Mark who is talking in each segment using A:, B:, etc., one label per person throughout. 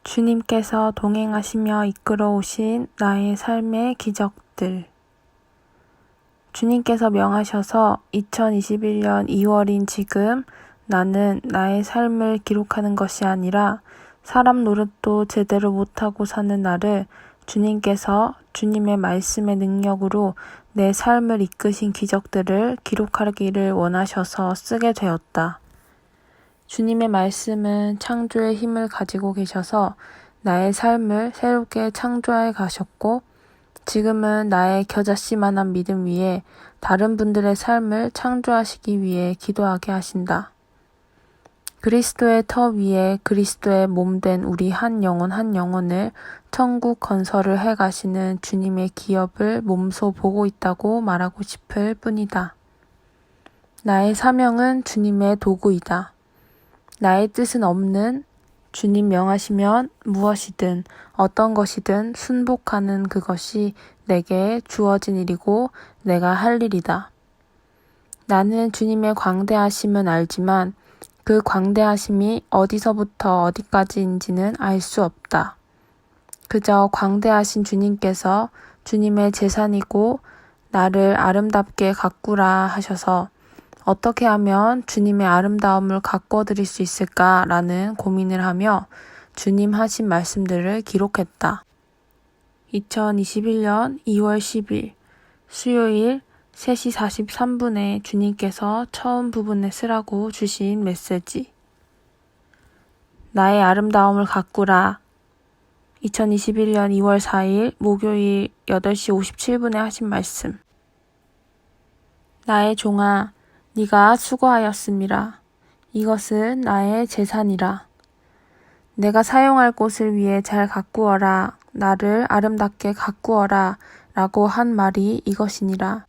A: 주님께서 동행하시며 이끌어 오신 나의 삶의 기적들. 주님께서 명하셔서 2021년 2월인 지금 나는 나의 삶을 기록하는 것이 아니라 사람 노릇도 제대로 못하고 사는 나를 주님께서 주님의 말씀의 능력으로 내 삶을 이끄신 기적들을 기록하기를 원하셔서 쓰게 되었다. 주님의 말씀은 창조의 힘을 가지고 계셔서 나의 삶을 새롭게 창조해 가셨고 지금은 나의 겨자씨만한 믿음 위에 다른 분들의 삶을 창조하시기 위해 기도하게 하신다. 그리스도의 터 위에 그리스도의 몸된 우리 한 영혼을 천국 건설을 해 가시는 주님의 기업을 몸소 보고 있다고 말하고 싶을 뿐이다. 나의 사명은 주님의 도구이다. 나의 뜻은 없는 주님 명하시면 무엇이든 어떤 것이든 순복하는 그것이 내게 주어진 일이고 내가 할 일이다. 나는 주님의 광대하심은 알지만 그 광대하심이 어디서부터 어디까지인지는 알 수 없다. 그저 광대하신 주님께서 주님의 재산이고 나를 아름답게 가꾸라 하셔서 어떻게 하면 주님의 아름다움을 가꾸어 드릴 수 있을까라는 고민을 하며 주님 하신 말씀들을 기록했다. 2021년 2월 10일 수요일 3시 43분에 주님께서 처음 부분에 쓰라고 주신 메시지. 나의 아름다움을 가꾸라. 2021년 2월 4일 목요일 8시 57분에 하신 말씀. 나의 종아, 네가 수고하였음이라. 이것은 나의 재산이라. 내가 사용할 곳을 위해 잘 가꾸어라. 나를 아름답게 가꾸어라. 라고 한 말이 이것이니라.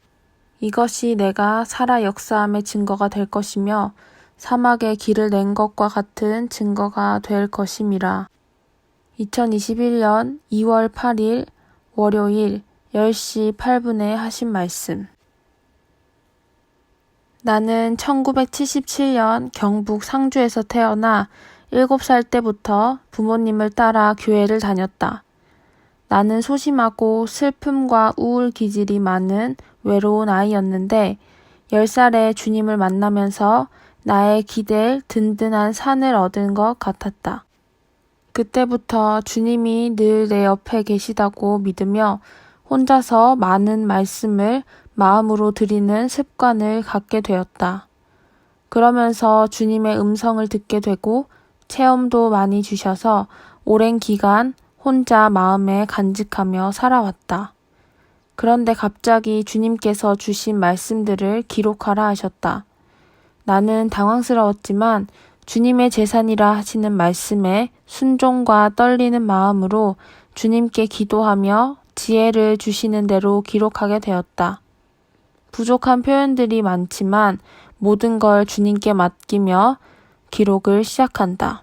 A: 이것이 내가 살아 역사함의 증거가 될 것이며 사막에 길을 낸 것과 같은 증거가 될 것임이라. 2021년 2월 8일 월요일 10시 8분에 하신 말씀. 나는 1977년 경북 상주에서 태어나 7살 때부터 부모님을 따라 교회를 다녔다. 나는 소심하고 슬픔과 우울 기질이 많은 외로운 아이였는데 10살에 주님을 만나면서 나의 기댈 든든한 산을 얻은 것 같았다. 그때부터 주님이 늘 내 옆에 계시다고 믿으며 혼자서 많은 말씀을 마음으로 드리는 습관을 갖게 되었다. 그러면서 주님의 음성을 듣게 되고 체험도 많이 주셔서 오랜 기간 혼자 마음에 간직하며 살아왔다. 그런데 갑자기 주님께서 주신 말씀들을 기록하라 하셨다. 나는 당황스러웠지만 주님의 재산이라 하시는 말씀에 순종과 떨리는 마음으로 주님께 기도하며 지혜를 주시는 대로 기록하게 되었다. 부족한 표현들이 많지만 모든 걸 주님께 맡기며 기록을 시작한다.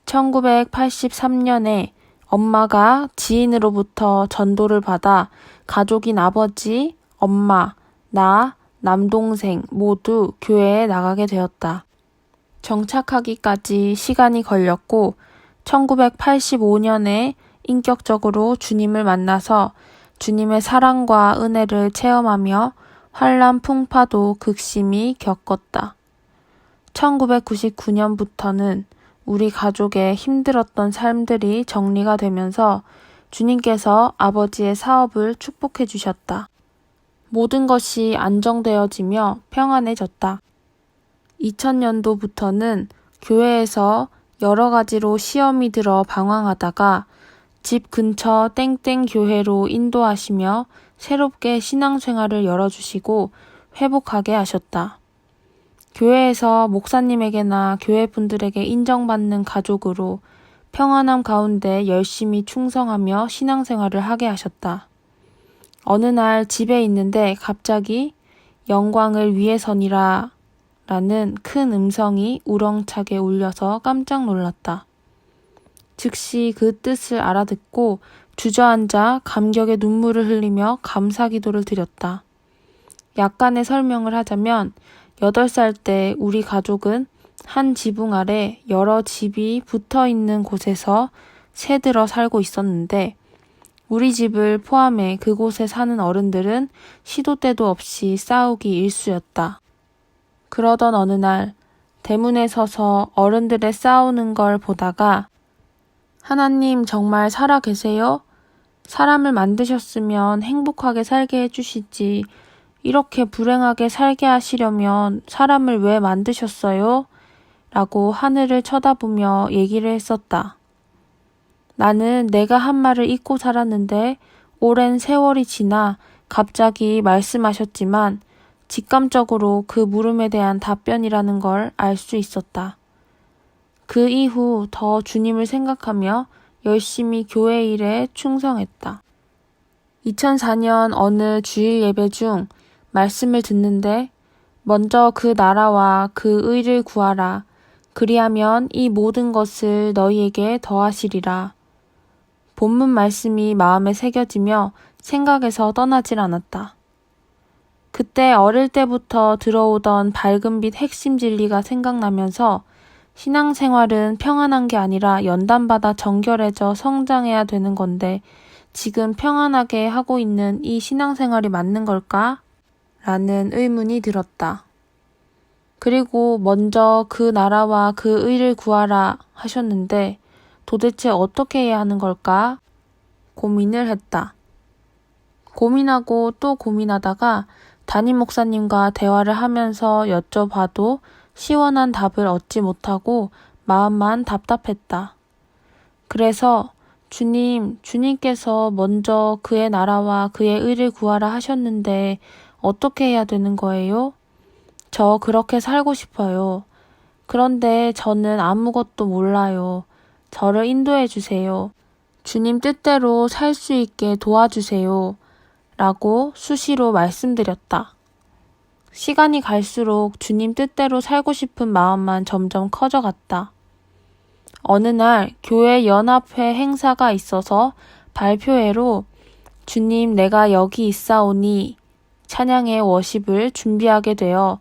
A: 1983년에 엄마가 지인으로부터 전도를 받아 가족인 아버지, 엄마, 나, 남동생 모두 교회에 나가게 되었다. 정착하기까지 시간이 걸렸고 1985년에 인격적으로 주님을 만나서 주님의 사랑과 은혜를 체험하며 환란 풍파도 극심히 겪었다. 1999년부터는 우리 가족의 힘들었던 삶들이 정리가 되면서 주님께서 아버지의 사업을 축복해 주셨다. 모든 것이 안정되어지며 평안해졌다. 2000년도부터는 교회에서 여러 가지로 시험이 들어 방황하다가 집 근처 땡땡 교회로 인도하시며 새롭게 신앙생활을 열어주시고 회복하게 하셨다. 교회에서 목사님에게나 교회 분들에게 인정받는 가족으로 평안함 가운데 열심히 충성하며 신앙생활을 하게 하셨다. 어느 날 집에 있는데 갑자기 영광을 위해서니라 라는 큰 음성이 우렁차게 울려서 깜짝 놀랐다. 즉시 그 뜻을 알아듣고 주저앉아 감격의 눈물을 흘리며 감사 기도를 드렸다. 약간의 설명을 하자면 8살 때 우리 가족은 한 지붕 아래 여러 집이 붙어 있는 곳에서 새들어 살고 있었는데 우리 집을 포함해 그곳에 사는 어른들은 시도 때도 없이 싸우기 일쑤였다. 그러던 어느 날 대문에 서서 어른들의 싸우는 걸 보다가 하나님 정말 살아 계세요? 사람을 만드셨으면 행복하게 살게 해주시지. 이렇게 불행하게 살게 하시려면 사람을 왜 만드셨어요? 라고 하늘을 쳐다보며 얘기를 했었다. 나는 내가 한 말을 잊고 살았는데 오랜 세월이 지나 갑자기 말씀하셨지만 직감적으로 그 물음에 대한 답변이라는 걸 알 수 있었다. 그 이후 더 주님을 생각하며 열심히 교회 일에 충성했다. 2004년 어느 주일 예배 중 말씀을 듣는데 먼저 그 나라와 그 의를 구하라. 그리하면 이 모든 것을 너희에게 더하시리라. 본문 말씀이 마음에 새겨지며 생각에서 떠나질 않았다. 그때 어릴 때부터 들어오던 밝은빛 핵심 진리가 생각나면서 신앙생활은 평안한 게 아니라 연단받아 정결해져 성장해야 되는 건데 지금 평안하게 하고 있는 이 신앙생활이 맞는 걸까? 라는 의문이 들었다. 그리고 먼저 그 나라와 그 의를 구하라 하셨는데 도대체 어떻게 해야 하는 걸까? 고민을 했다. 고민하고 또 고민하다가 담임 목사님과 대화를 하면서 여쭤봐도 시원한 답을 얻지 못하고 마음만 답답했다. 그래서 주님께서 먼저 그의 나라와 그의 의를 구하라 하셨는데 어떻게 해야 되는 거예요? 저 그렇게 살고 싶어요. 그런데 저는 아무것도 몰라요. 저를 인도해 주세요. 주님 뜻대로 살 수 있게 도와주세요. 라고 수시로 말씀드렸다. 시간이 갈수록 주님 뜻대로 살고 싶은 마음만 점점 커져갔다. 어느 날 교회 연합회 행사가 있어서 발표회로 주님 내가 여기 있사오니 찬양의 워십을 준비하게 되어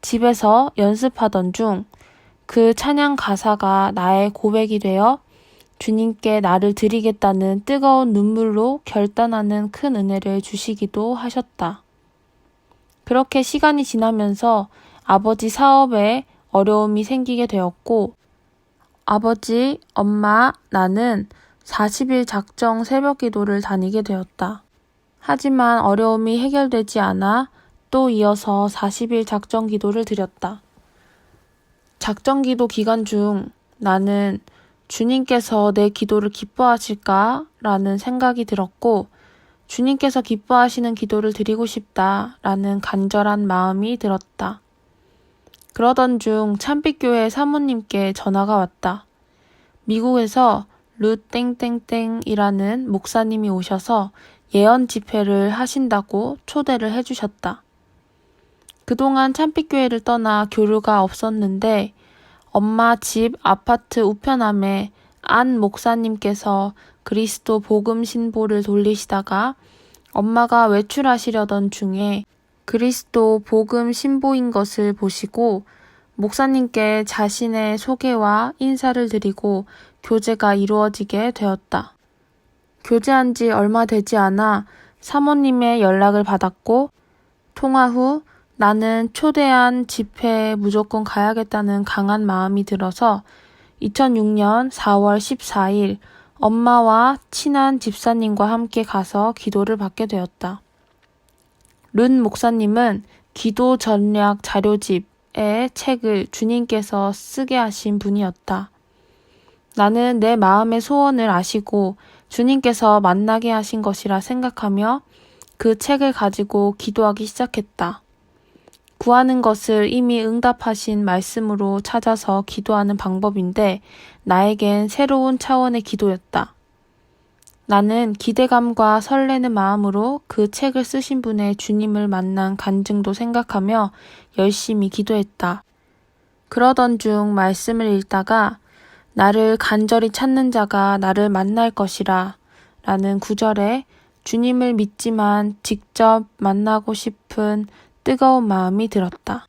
A: 집에서 연습하던 중 그 찬양 가사가 나의 고백이 되어 주님께 나를 드리겠다는 뜨거운 눈물로 결단하는 큰 은혜를 주시기도 하셨다. 그렇게 시간이 지나면서 아버지 사업에 어려움이 생기게 되었고 아버지, 엄마, 나는 40일 작정 새벽 기도를 다니게 되었다. 하지만 어려움이 해결되지 않아 또 이어서 40일 작정 기도를 드렸다. 작정 기도 기간 중 나는 주님께서 내 기도를 기뻐하실까? 라는 생각이 들었고 주님께서 기뻐하시는 기도를 드리고 싶다 라는 간절한 마음이 들었다. 그러던 중 참빛교회 사모님께 전화가 왔다. 미국에서 루 땡땡땡이라는 목사님이 오셔서 예언 집회를 하신다고 초대를 해주셨다. 그동안 참빛교회를 떠나 교류가 없었는데 엄마 집 아파트 우편함에 안 목사님께서 그리스도 복음 신보를 돌리시다가 엄마가 외출하시려던 중에 그리스도 복음 신보인 것을 보시고 목사님께 자신의 소개와 인사를 드리고 교제가 이루어지게 되었다. 교제한 지 얼마 되지 않아 사모님의 연락을 받았고 통화 후 나는 초대한 집회에 무조건 가야겠다는 강한 마음이 들어서 2006년 4월 14일 엄마와 친한 집사님과 함께 가서 기도를 받게 되었다. 룬 목사님은 기도 전략 자료집의 책을 주님께서 쓰게 하신 분이었다. 나는 내 마음의 소원을 아시고 주님께서 만나게 하신 것이라 생각하며 그 책을 가지고 기도하기 시작했다. 구하는 것을 이미 응답하신 말씀으로 찾아서 기도하는 방법인데 나에겐 새로운 차원의 기도였다. 나는 기대감과 설레는 마음으로 그 책을 쓰신 분의 주님을 만난 간증도 생각하며 열심히 기도했다. 그러던 중 말씀을 읽다가 나를 간절히 찾는 자가 나를 만날 것이라 라는 구절에 주님을 믿지만 직접 만나고 싶은 뜨거운 마음이 들었다.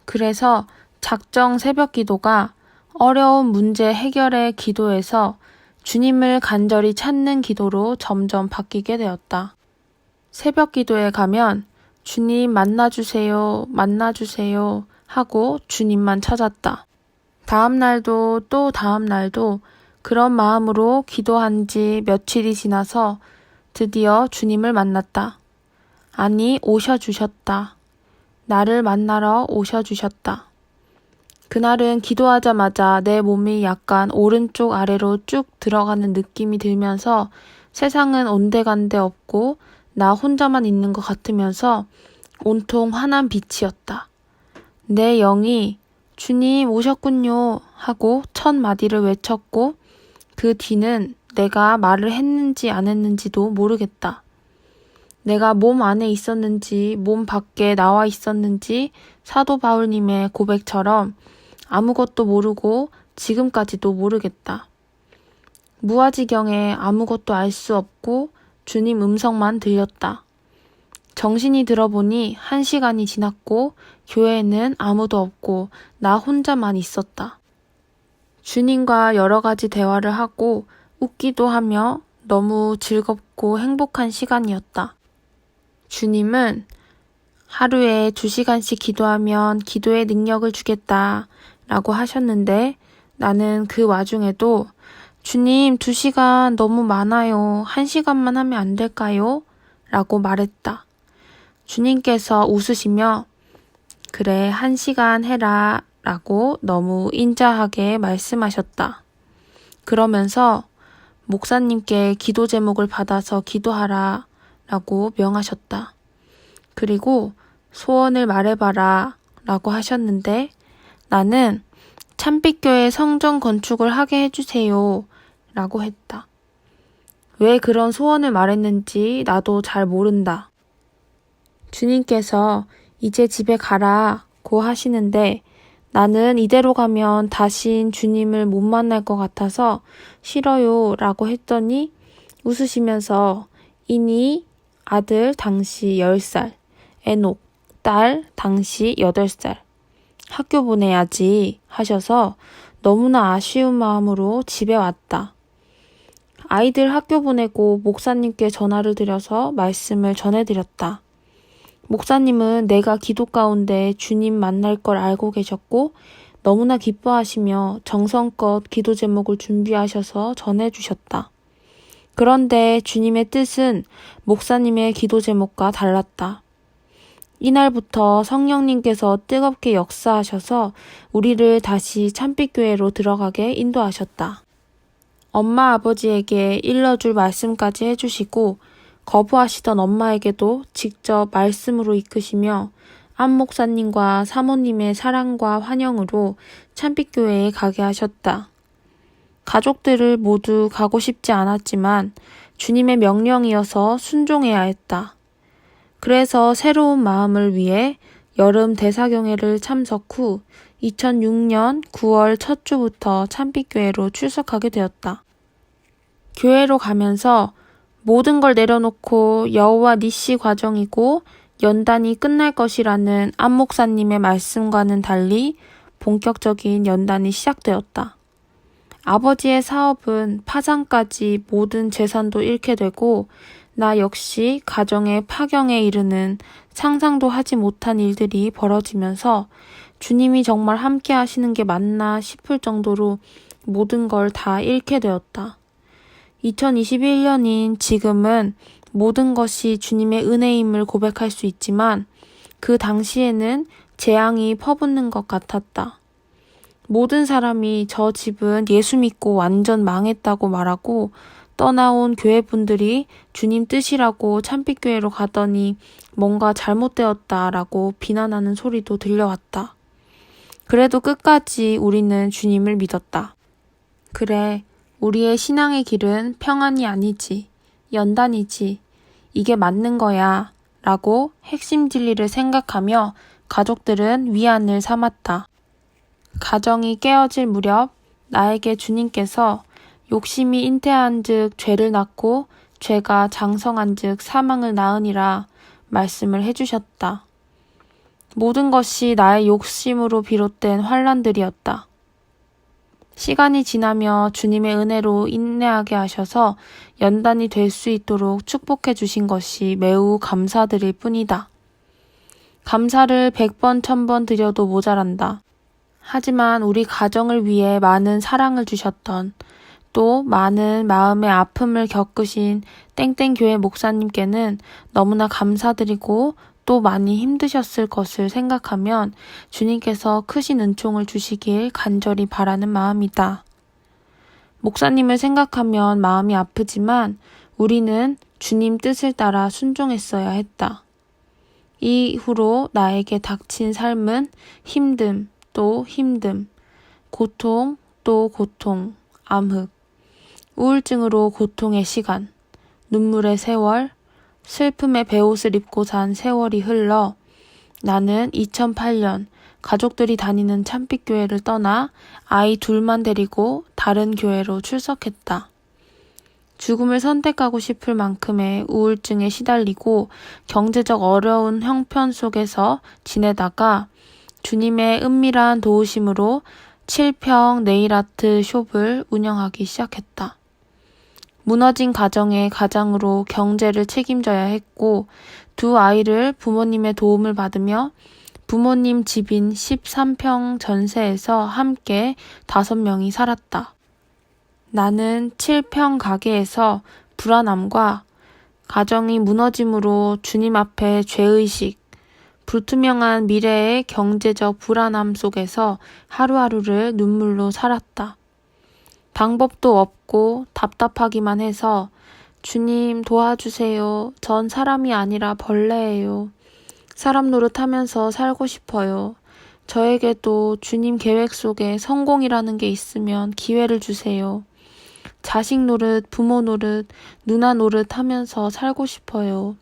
A: 그래서 작정 새벽 기도가 어려운 문제 해결의 기도에서 주님을 간절히 찾는 기도로 점점 바뀌게 되었다. 새벽 기도에 가면 주님 만나주세요, 만나주세요 하고 주님만 찾았다. 다음 날도 또 다음 날도 그런 마음으로 기도한 지 며칠이 지나서 드디어 주님을 만났다. 아니, 오셔주셨다. 나를 만나러 오셔주셨다. 그날은 기도하자마자 내 몸이 약간 오른쪽 아래로 쭉 들어가는 느낌이 들면서 세상은 온데간데 없고 나 혼자만 있는 것 같으면서 온통 환한 빛이었다. 내 영이 주님 오셨군요 하고 첫 마디를 외쳤고 그 뒤는 내가 말을 했는지 안 했는지도 모르겠다. 내가 몸 안에 있었는지 몸 밖에 나와 있었는지 사도 바울님의 고백처럼 아무것도 모르고 지금까지도 모르겠다. 무아지경에 아무것도 알 수 없고 주님 음성만 들렸다. 정신이 들어보니 1시간이 지났고 교회에는 아무도 없고 나 혼자만 있었다. 주님과 여러 가지 대화를 하고 웃기도 하며 너무 즐겁고 행복한 시간이었다. 주님은 하루에 2시간씩 기도하면 기도의 능력을 주겠다 라고 하셨는데 나는 그 와중에도 주님 2시간 너무 많아요. 1시간만 하면 안 될까요? 라고 말했다. 주님께서 웃으시며 그래 1시간 해라 라고 너무 인자하게 말씀하셨다. 그러면서 목사님께 기도 제목을 받아서 기도하라 라고 명하셨다. 그리고 소원을 말해봐라 라고 하셨는데 나는 참빛교회 성전 건축을 하게 해주세요 라고 했다. 왜 그런 소원을 말했는지 나도 잘 모른다. 주님께서 이제 집에 가라고 하시는데 나는 이대로 가면 다신 주님을 못 만날 것 같아서 싫어요 라고 했더니 웃으시면서 이니 아들 당시 10살, 에녹 딸 당시 8살 학교 보내야지 하셔서 너무나 아쉬운 마음으로 집에 왔다. 아이들 학교 보내고 목사님께 전화를 드려서 말씀을 전해드렸다. 목사님은 내가 기도 가운데 주님 만날 걸 알고 계셨고 너무나 기뻐하시며 정성껏 기도 제목을 준비하셔서 전해주셨다. 그런데 주님의 뜻은 목사님의 기도 제목과 달랐다. 이날부터 성령님께서 뜨겁게 역사하셔서 우리를 다시 참빛교회로 들어가게 인도하셨다. 엄마 아버지에게 일러줄 말씀까지 해주시고 거부하시던 엄마에게도 직접 말씀으로 이끄시며 안 목사님과 사모님의 사랑과 환영으로 참빛교회에 가게 하셨다. 가족들을 모두 가고 싶지 않았지만 주님의 명령이어서 순종해야 했다. 그래서 새로운 마음을 위해 여름 대사경회를 참석 후 2006년 9월 첫 주부터 참빛교회로 출석하게 되었다. 교회로 가면서 모든 걸 내려놓고 여호와 니시 과정이고 연단이 끝날 것이라는 안 목사님의 말씀과는 달리 본격적인 연단이 시작되었다. 아버지의 사업은 파산까지 모든 재산도 잃게 되고 나 역시 가정의 파경에 이르는 상상도 하지 못한 일들이 벌어지면서 주님이 정말 함께 하시는 게 맞나 싶을 정도로 모든 걸 다 잃게 되었다. 2021년인 지금은 모든 것이 주님의 은혜임을 고백할 수 있지만 그 당시에는 재앙이 퍼붓는 것 같았다. 모든 사람이 저 집은 예수 믿고 완전 망했다고 말하고 떠나온 교회분들이 주님 뜻이라고 참빛교회로 가더니 뭔가 잘못되었다라고 비난하는 소리도 들려왔다. 그래도 끝까지 우리는 주님을 믿었다. 그래, 우리의 신앙의 길은 평안이 아니지, 연단이지, 이게 맞는 거야 라고 핵심 진리를 생각하며 가족들은 위안을 삼았다. 가정이 깨어질 무렵 나에게 주님께서 욕심이 잉태한 즉 죄를 낳고 죄가 장성한 즉 사망을 낳으니라 말씀을 해주셨다. 모든 것이 나의 욕심으로 비롯된 환난들이었다. 시간이 지나며 주님의 은혜로 인내하게 하셔서 연단이 될 수 있도록 축복해 주신 것이 매우 감사드릴 뿐이다. 감사를 100번, 1000번 드려도 모자란다. 하지만 우리 가정을 위해 많은 사랑을 주셨던, 또 많은 마음의 아픔을 겪으신 땡땡교회 목사님께는 너무나 감사드리고 또 많이 힘드셨을 것을 생각하면 주님께서 크신 은총을 주시길 간절히 바라는 마음이다. 목사님을 생각하면 마음이 아프지만 우리는 주님 뜻을 따라 순종했어야 했다. 이후로 나에게 닥친 삶은 힘듦 또 힘듦, 고통 또 고통, 암흑, 우울증으로 고통의 시간, 눈물의 세월, 슬픔의 베옷을 입고 산 세월이 흘러 나는 2008년 가족들이 다니는 참빛교회를 떠나 아이 둘만 데리고 다른 교회로 출석했다. 죽음을 선택하고 싶을 만큼의 우울증에 시달리고 경제적 어려운 형편 속에서 지내다가 주님의 은밀한 도우심으로 7평 네일아트 숍을 운영하기 시작했다. 무너진 가정의 가장으로 경제를 책임져야 했고 두 아이를 부모님의 도움을 받으며 부모님 집인 13평 전세에서 함께 5명이 살았다. 나는 7평 가게에서 불안함과 가정이 무너짐으로 주님 앞에 죄의식, 불투명한 미래의 경제적 불안함 속에서 하루하루를 눈물로 살았다. 방법도 없고 답답하기만 해서 주님 도와주세요. 전 사람이 아니라 벌레예요. 사람 노릇하면서 살고 싶어요. 저에게도 주님 계획 속에 성공이라는 게 있으면 기회를 주세요. 자식 노릇, 부모 노릇, 누나 노릇 하면서 살고 싶어요.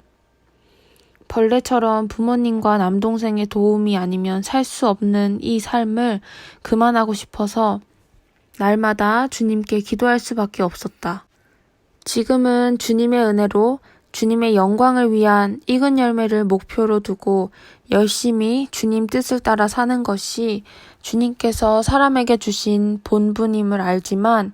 A: 벌레처럼 부모님과 남동생의 도움이 아니면 살 수 없는 이 삶을 그만하고 싶어서 날마다 주님께 기도할 수밖에 없었다. 지금은 주님의 은혜로 주님의 영광을 위한 익은 열매를 목표로 두고 열심히 주님 뜻을 따라 사는 것이 주님께서 사람에게 주신 본분임을 알지만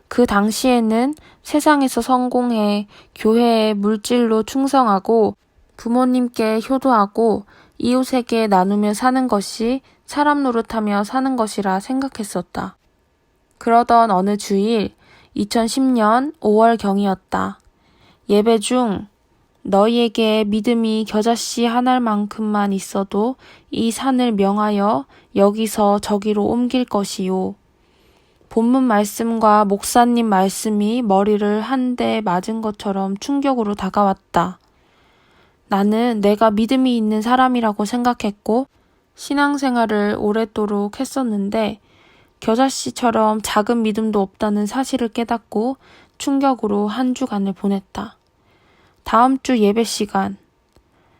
A: 그 당시에는 세상에서 성공해 교회에 물질로 충성하고 부모님께 효도하고 이웃에게 나누며 사는 것이 사람 노릇하며 사는 것이라 생각했었다. 그러던 어느 주일 2010년 5월경이었다. 예배 중 너희에게 믿음이 겨자씨 한 알만큼만 있어도 이 산을 명하여 여기서 저기로 옮길 것이요. 본문 말씀과 목사님 말씀이 머리를 한 대 맞은 것처럼 충격으로 다가왔다. 나는 내가 믿음이 있는 사람이라고 생각했고 신앙생활을 오랫도록 했었는데 겨자씨처럼 작은 믿음도 없다는 사실을 깨닫고 충격으로 한 주간을 보냈다. 다음 주 예배 시간.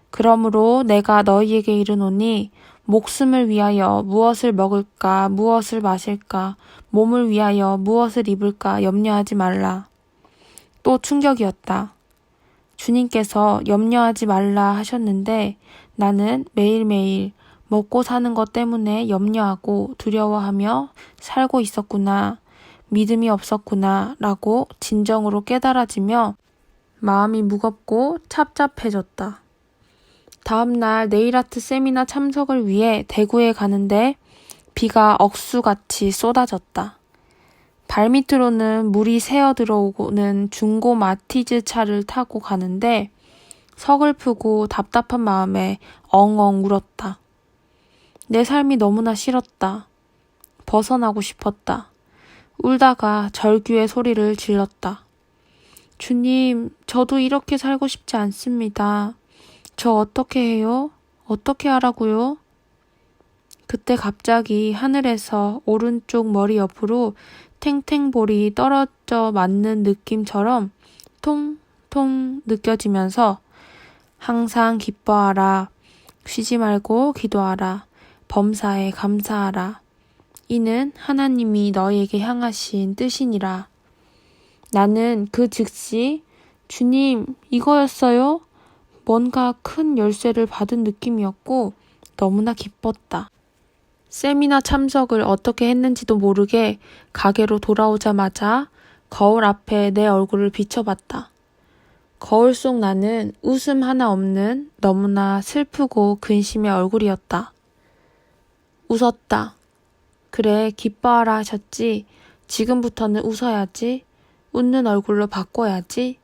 A: 그러므로 내가 너희에게 이르노니 목숨을 위하여 무엇을 먹을까, 무엇을 마실까, 몸을 위하여 무엇을 입을까 염려하지 말라. 또 충격이었다. 주님께서 염려하지 말라 하셨는데 나는 매일매일 먹고 사는 것 때문에 염려하고 두려워하며 살고 있었구나, 믿음이 없었구나 라고 진정으로 깨달아지며 마음이 무겁고 찹찹해졌다. 다음날 네일아트 세미나 참석을 위해 대구에 가는데 비가 억수같이 쏟아졌다. 발밑으로는 물이 새어 들어오는 중고 마티즈 차를 타고 가는데 서글프고 답답한 마음에 엉엉 울었다. 내 삶이 너무나 싫었다. 벗어나고 싶었다. 울다가 절규의 소리를 질렀다. 주님, 저도 이렇게 살고 싶지 않습니다. 저 어떻게 해요? 어떻게 하라고요? 그때 갑자기 하늘에서 오른쪽 머리 옆으로 탱탱볼이 떨어져 맞는 느낌처럼 통통 느껴지면서 항상 기뻐하라. 쉬지 말고 기도하라. 범사에 감사하라. 이는 하나님이 너희에게 향하신 뜻이니라. 나는 그 즉시 주님, 이거였어요? 뭔가 큰 열쇠를 받은 느낌이었고 너무나 기뻤다. 세미나 참석을 어떻게 했는지도 모르게 가게로 돌아오자마자 거울 앞에 내 얼굴을 비춰봤다. 거울 속 나는 웃음 하나 없는 너무나 슬프고 근심의 얼굴이었다. 웃었다. 그래, 기뻐하라 하셨지. 지금부터는 웃어야지. 웃는 얼굴로 바꿔야지.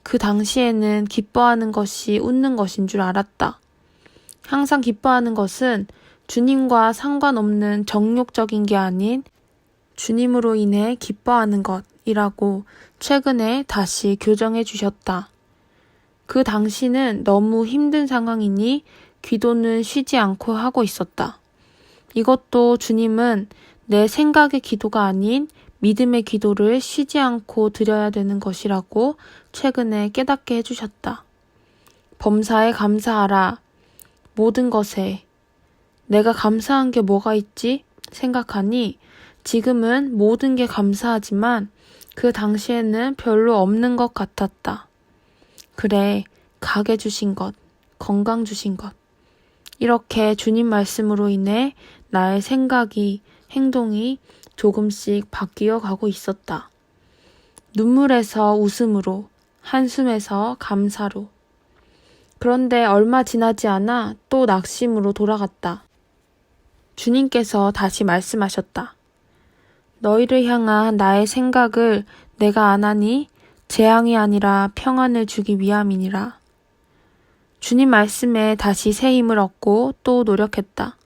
A: 그 당시에는 기뻐하는 것이 웃는 것인 줄 알았다. 항상 기뻐하는 것은 주님과 상관없는 정욕적인 게 아닌 주님으로 인해 기뻐하는 것이라고 최근에 다시 교정해 주셨다. 그 당시는 너무 힘든 상황이니 기도는 쉬지 않고 하고 있었다. 이것도 주님은 내 생각의 기도가 아닌 믿음의 기도를 쉬지 않고 드려야 되는 것이라고 최근에 깨닫게 해주셨다. 범사에 감사하라. 모든 것에. 내가 감사한 게 뭐가 있지? 생각하니 지금은 모든 게 감사하지만 그 당시에는 별로 없는 것 같았다. 그래, 가게 주신 것, 건강 주신 것. 이렇게 주님 말씀으로 인해 나의 생각이, 행동이 조금씩 바뀌어 가고 있었다. 눈물에서 웃음으로, 한숨에서 감사로. 그런데 얼마 지나지 않아 또 낙심으로 돌아갔다. 주님께서 다시 말씀하셨다. 너희를 향한 나의 생각을 내가 안 하니 재앙이 아니라 평안을 주기 위함이니라. 주님 말씀에 다시 새 힘을 얻고 또 노력했다.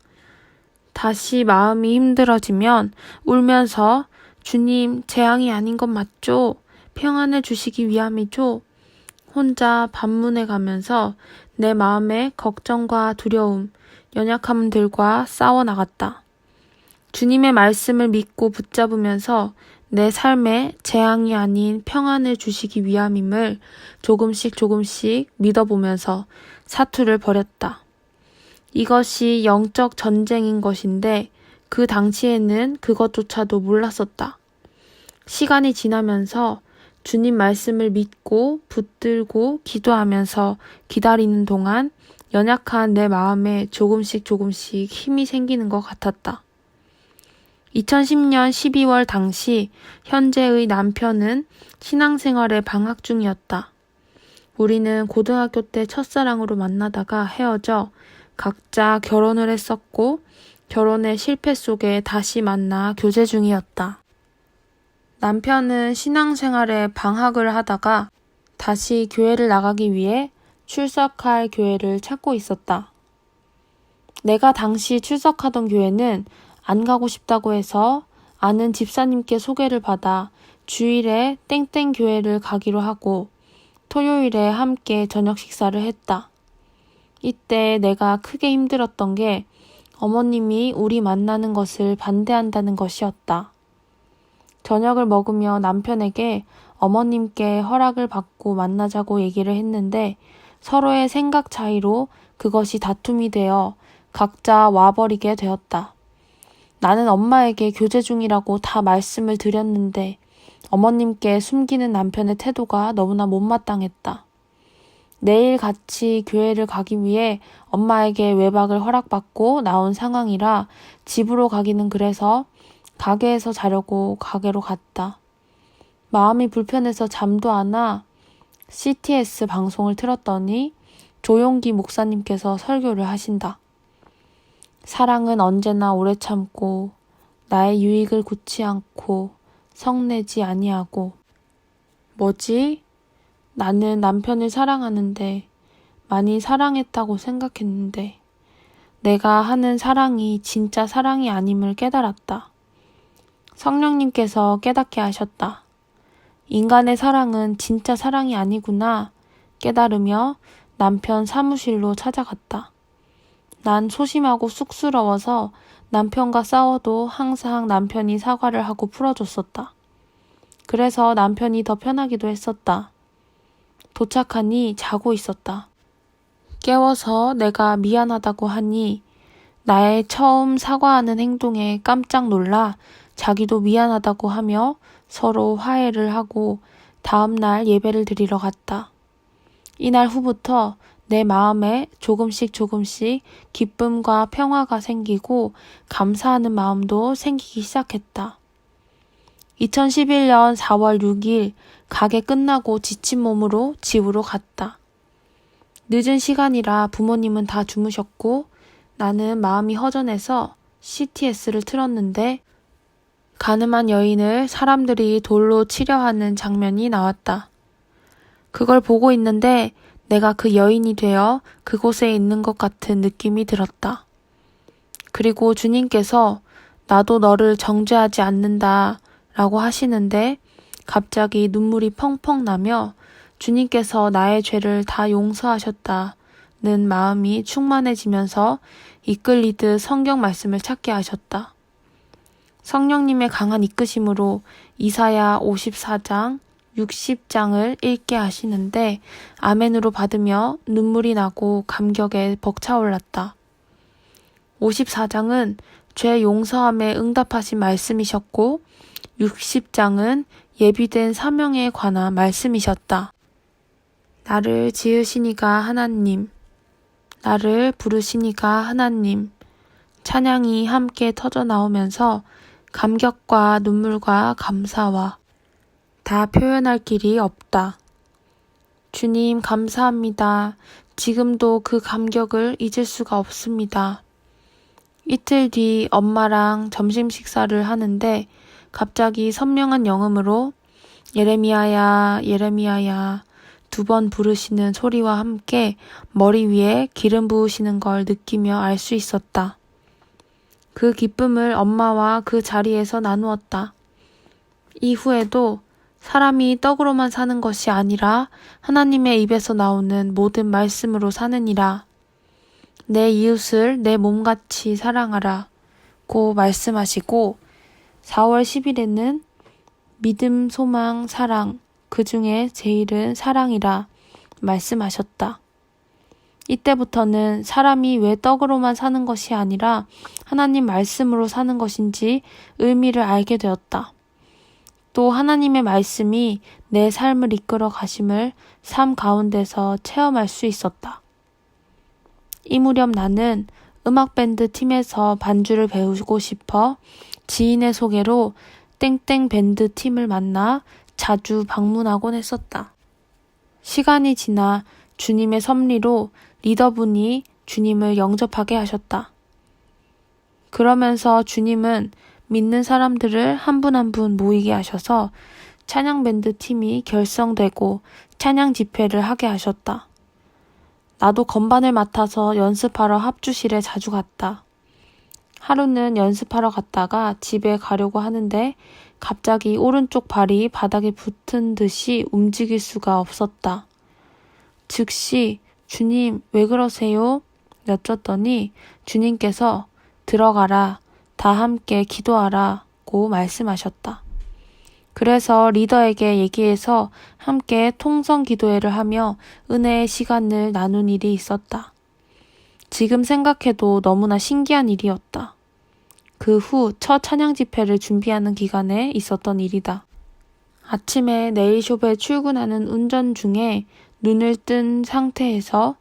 A: 다시 마음이 힘들어지면 울면서 주님, 재앙이 아닌 것 맞죠? 평안을 주시기 위함이죠? 혼자 반문해 가면서 내 마음의 걱정과 두려움, 연약함들과 싸워 나갔다. 주님의 말씀을 믿고 붙잡으면서 내 삶에 재앙이 아닌 평안을 주시기 위함임을 조금씩 믿어보면서 사투를 벌였다. 이것이 영적 전쟁인 것인데 그 당시에는 그것조차도 몰랐었다. 시간이 지나면서 주님 말씀을 믿고 붙들고 기도하면서 기다리는 동안 연약한 내 마음에 조금씩 힘이 생기는 것 같았다. 2010년 12월 당시 현재의 남편은 신앙생활에 방학 중이었다. 우리는 고등학교 때 첫사랑으로 만나다가 헤어져 각자 결혼을 했었고 결혼의 실패 속에 다시 만나 교제 중이었다. 남편은 신앙생활에 방학을 하다가 다시 교회를 나가기 위해 출석할 교회를 찾고 있었다. 내가 당시 출석하던 교회는 안 가고 싶다고 해서 아는 집사님께 소개를 받아 주일에 땡땡 교회를 가기로 하고 토요일에 함께 저녁 식사를 했다. 이때 내가 크게 힘들었던 게 어머님이 우리 만나는 것을 반대한다는 것이었다. 저녁을 먹으며 남편에게 어머님께 허락을 받고 만나자고 얘기를 했는데 서로의 생각 차이로 그것이 다툼이 되어 각자 와버리게 되었다. 나는 엄마에게 교제 중이라고 다 말씀을 드렸는데 어머님께 숨기는 남편의 태도가 너무나 못마땅했다. 내일 같이 교회를 가기 위해 엄마에게 외박을 허락받고 나온 상황이라 집으로 가기는 그래서 가게에서 자려고 가게로 갔다. 마음이 불편해서 잠도 안 와 CTS 방송을 틀었더니 조용기 목사님께서 설교를 하신다. 사랑은 언제나 오래 참고 나의 유익을 굳지 않고 성내지 아니하고. 뭐지? 나는 남편을 사랑하는데 많이 사랑했다고 생각했는데 내가 하는 사랑이 진짜 사랑이 아님을 깨달았다. 성령님께서 깨닫게 하셨다. 인간의 사랑은 진짜 사랑이 아니구나 깨달으며 남편 사무실로 찾아갔다. 난 소심하고 쑥스러워서 남편과 싸워도 항상 남편이 사과를 하고 풀어줬었다. 그래서 남편이 더 편하기도 했었다. 도착하니 자고 있었다. 깨워서 내가 미안하다고 하니 나의 처음 사과하는 행동에 깜짝 놀라 자기도 미안하다고 하며 서로 화해를 하고 다음날 예배를 드리러 갔다. 이날 후부터 내 마음에 조금씩 기쁨과 평화가 생기고 감사하는 마음도 생기기 시작했다. 2011년 4월 6일 가게 끝나고 지친 몸으로 집으로 갔다. 늦은 시간이라 부모님은 다 주무셨고 나는 마음이 허전해서 CTS를 틀었는데 가늠한 여인을 사람들이 돌로 치려 하는 장면이 나왔다. 그걸 보고 있는데 내가 그 여인이 되어 그곳에 있는 것 같은 느낌이 들었다. 그리고 주님께서 나도 너를 정죄하지 않는다 라고 하시는데 갑자기 눈물이 펑펑 나며 주님께서 나의 죄를 다 용서하셨다는 마음이 충만해지면서 이끌리듯 성경 말씀을 찾게 하셨다. 성령님의 강한 이끄심으로 이사야 54장, 60장을 읽게 하시는데 아멘으로 받으며 눈물이 나고 감격에 벅차올랐다. 54장은 죄 용서함에 응답하신 말씀이셨고 60장은 예비된 사명에 관한 말씀이셨다. 나를 지으시니가 하나님, 나를 부르시니가 하나님, 찬양이 함께 터져 나오면서 감격과 눈물과 감사와 다 표현할 길이 없다. 주님 감사합니다. 지금도 그 감격을 잊을 수가 없습니다. 이틀 뒤 엄마랑 점심 식사를 하는데 갑자기 선명한 영음으로 예레미야야, 예레미야야 2번 부르시는 소리와 함께 머리 위에 기름 부으시는 걸 느끼며 알 수 있었다. 그 기쁨을 엄마와 그 자리에서 나누었다. 이후에도 사람이 떡으로만 사는 것이 아니라 하나님의 입에서 나오는 모든 말씀으로 사느니라. 내 이웃을 내 몸같이 사랑하라 고 말씀하시고 4월 10일에는 믿음, 소망, 사랑, 그 중에 제일은 사랑이라 말씀하셨다. 이때부터는 사람이 왜 떡으로만 사는 것이 아니라 하나님 말씀으로 사는 것인지 의미를 알게 되었다. 또 하나님의 말씀이 내 삶을 이끌어 가심을 삶 가운데서 체험할 수 있었다. 이 무렵 나는 음악밴드 팀에서 반주를 배우고 싶어 지인의 소개로 땡땡 밴드 팀을 만나 자주 방문하곤 했었다. 시간이 지나 주님의 섭리로 리더분이 주님을 영접하게 하셨다. 그러면서 주님은 믿는 사람들을 한 분 한 분 모이게 하셔서 찬양밴드 팀이 결성되고 찬양 집회를 하게 하셨다. 나도 건반을 맡아서 연습하러 합주실에 자주 갔다. 하루는 연습하러 갔다가 집에 가려고 하는데 갑자기 오른쪽 발이 바닥에 붙은 듯이 움직일 수가 없었다. 즉시 주님 왜 그러세요? 여쭸더니 주님께서 들어가라, 다 함께 기도하라고 말씀하셨다. 그래서 리더에게 얘기해서 함께 통성 기도회를 하며 은혜의 시간을 나눈 일이 있었다. 지금 생각해도 너무나 신기한 일이었다. 그 후 첫 찬양 집회를 준비하는 기간에 있었던 일이다. 아침에 네일숍에 출근하는 운전 중에 눈을 뜬 상태에서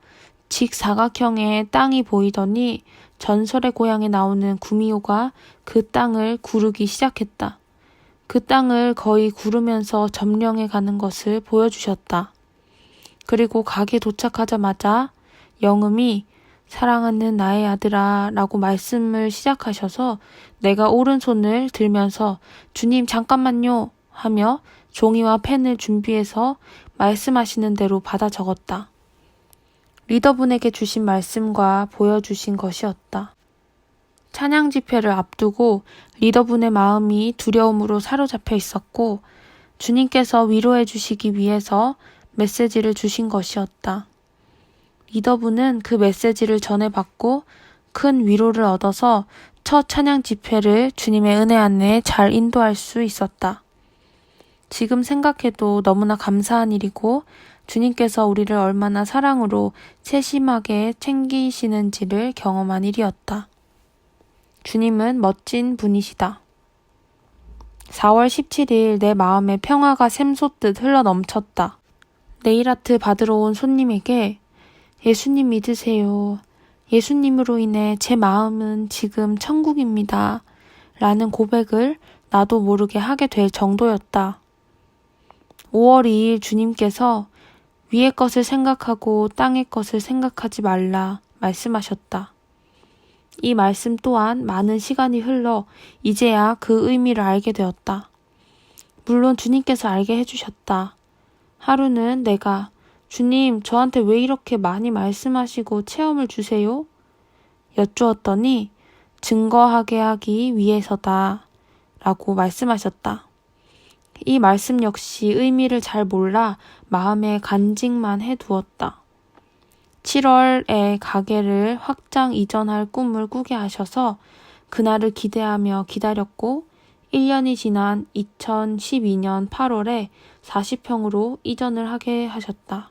A: 직사각형의 땅이 보이더니 전설의 고향에 나오는 구미호가 그 땅을 구르기 시작했다. 그 땅을 거의 구르면서 점령해 가는 것을 보여주셨다. 그리고 가게 도착하자마자 영음이 사랑하는 나의 아들아 라고 말씀을 시작하셔서 내가 오른손을 들면서 주님 잠깐만요 하며 종이와 펜을 준비해서 말씀하시는 대로 받아 적었다. 리더분에게 주신 말씀과 보여주신 것이었다. 찬양 집회를 앞두고 리더분의 마음이 두려움으로 사로잡혀 있었고 주님께서 위로해 주시기 위해서 메시지를 주신 것이었다. 리더분은 그 메시지를 전해받고 큰 위로를 얻어서 첫 찬양 집회를 주님의 은혜 안에 잘 인도할 수 있었다. 지금 생각해도 너무나 감사한 일이고 주님께서 우리를 얼마나 사랑으로 세심하게 챙기시는지를 경험한 일이었다. 주님은 멋진 분이시다. 4월 17일 내 마음에 평화가 샘솟듯 흘러넘쳤다. 네일아트 받으러 온 손님에게 예수님 믿으세요. 예수님으로 인해 제 마음은 지금 천국입니다. 라는 고백을 나도 모르게 하게 될 정도였다. 5월 2일 주님께서 위의 것을 생각하고 땅의 것을 생각하지 말라 말씀하셨다. 이 말씀 또한 많은 시간이 흘러 이제야 그 의미를 알게 되었다. 물론 주님께서 알게 해주셨다. 하루는 내가 주님, 저한테 왜 이렇게 많이 말씀하시고 체험을 주세요? 여쭈었더니 증거하게 하기 위해서다 라고 말씀하셨다. 이 말씀 역시 의미를 잘 몰라 마음에 간직만 해두었다. 7월에 가게를 확장 이전할 꿈을 꾸게 하셔서 그날을 기대하며 기다렸고 1년이 지난 2012년 8월에 40평으로 이전을 하게 하셨다.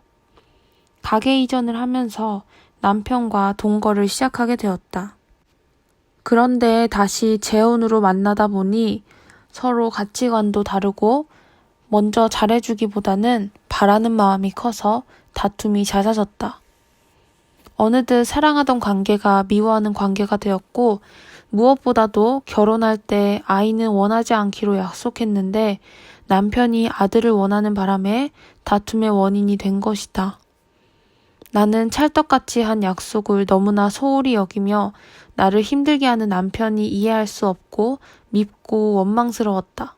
A: 가게 이전을 하면서 남편과 동거를 시작하게 되었다. 그런데 다시 재혼으로 만나다 보니 서로 가치관도 다르고 먼저 잘해주기보다는 바라는 마음이 커서 다툼이 잦아졌다. 어느덧 사랑하던 관계가 미워하는 관계가 되었고 무엇보다도 결혼할 때 아이는 원하지 않기로 약속했는데 남편이 아들을 원하는 바람에 다툼의 원인이 된 것이다. 나는 찰떡같이 한 약속을 너무나 소홀히 여기며 나를 힘들게 하는 남편이 이해할 수 없고 밉고 원망스러웠다.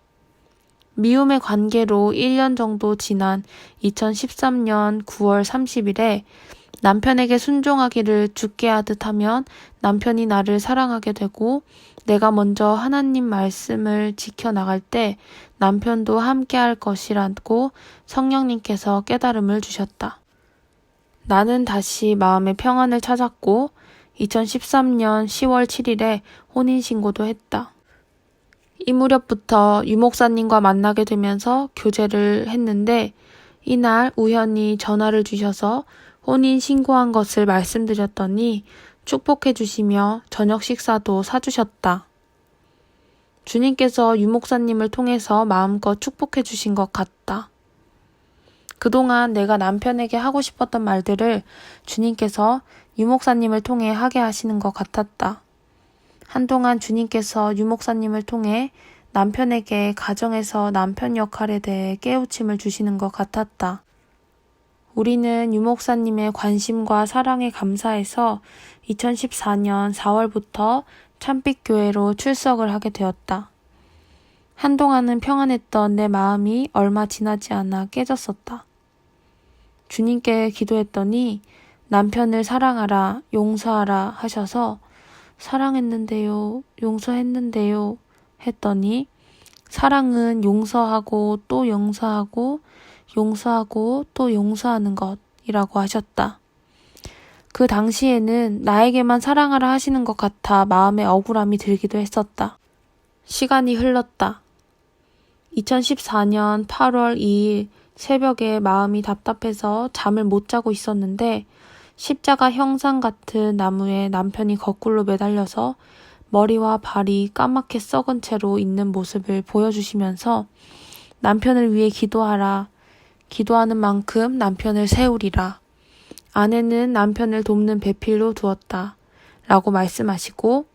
A: 미움의 관계로 1년 정도 지난 2013년 9월 30일에 남편에게 순종하기를 주께 하듯 하면 남편이 나를 사랑하게 되고 내가 먼저 하나님 말씀을 지켜나갈 때 남편도 함께 할 것이라고 성령님께서 깨달음을 주셨다. 나는 다시 마음의 평안을 찾았고 2013년 10월 7일에 혼인신고도 했다. 이 무렵부터 유목사님과 만나게 되면서 교제를 했는데 이날 우연히 전화를 주셔서 혼인 신고한 것을 말씀드렸더니 축복해 주시며 저녁 식사도 사주셨다. 주님께서 유목사님을 통해서 마음껏 축복해 주신 것 같다. 그동안 내가 남편에게 하고 싶었던 말들을 주님께서 유목사님을 통해 하게 하시는 것 같았다. 한동안 주님께서 유목사님을 통해 남편에게 가정에서 남편 역할에 대해 깨우침을 주시는 것 같았다. 우리는 유목사님의 관심과 사랑에 감사해서 2014년 4월부터 참빛교회로 출석을 하게 되었다. 한동안은 평안했던 내 마음이 얼마 지나지 않아 깨졌었다. 주님께 기도했더니 남편을 사랑하라, 용서하라 하셔서 사랑했는데요, 용서했는데요 했더니 사랑은 용서하고 또 용서하고 용서하고 또 용서하는 것이라고 하셨다. 그 당시에는 나에게만 사랑하라 하시는 것 같아 마음에 억울함이 들기도 했었다. 시간이 흘렀다. 2014년 8월 2일 새벽에 마음이 답답해서 잠을 못 자고 있었는데 십자가 형상 같은 나무에 남편이 거꾸로 매달려서 머리와 발이 까맣게 썩은 채로 있는 모습을 보여주시면서 남편을 위해 기도하라. 기도하는 만큼 남편을 세우리라. 아내는 남편을 돕는 배필로 두었다. 라고 말씀하시고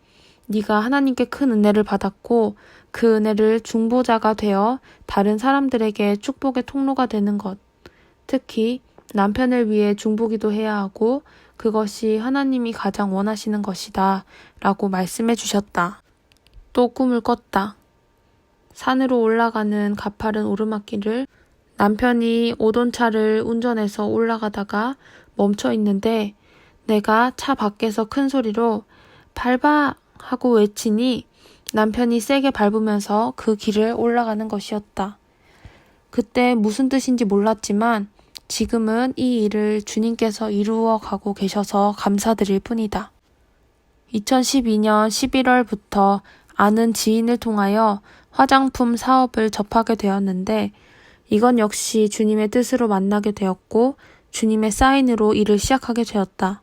A: 네가 하나님께 큰 은혜를 받았고 그 은혜를 중보자가 되어 다른 사람들에게 축복의 통로가 되는 것. 특히 남편을 위해 중보기도 해야 하고 그것이 하나님이 가장 원하시는 것이다. 라고 말씀해 주셨다. 또 꿈을 꿨다. 산으로 올라가는 가파른 오르막길을 남편이 오던 차를 운전해서 올라가다가 멈춰 있는데 내가 차 밖에서 큰 소리로 밟아! 하고 외치니 남편이 세게 밟으면서 그 길을 올라가는 것이었다. 그때 무슨 뜻인지 몰랐지만 지금은 이 일을 주님께서 이루어 가고 계셔서 감사드릴 뿐이다. 2012년 11월부터 아는 지인을 통하여 화장품 사업을 접하게 되었는데 이건 역시 주님의 뜻으로 만나게 되었고 주님의 사인으로 일을 시작하게 되었다.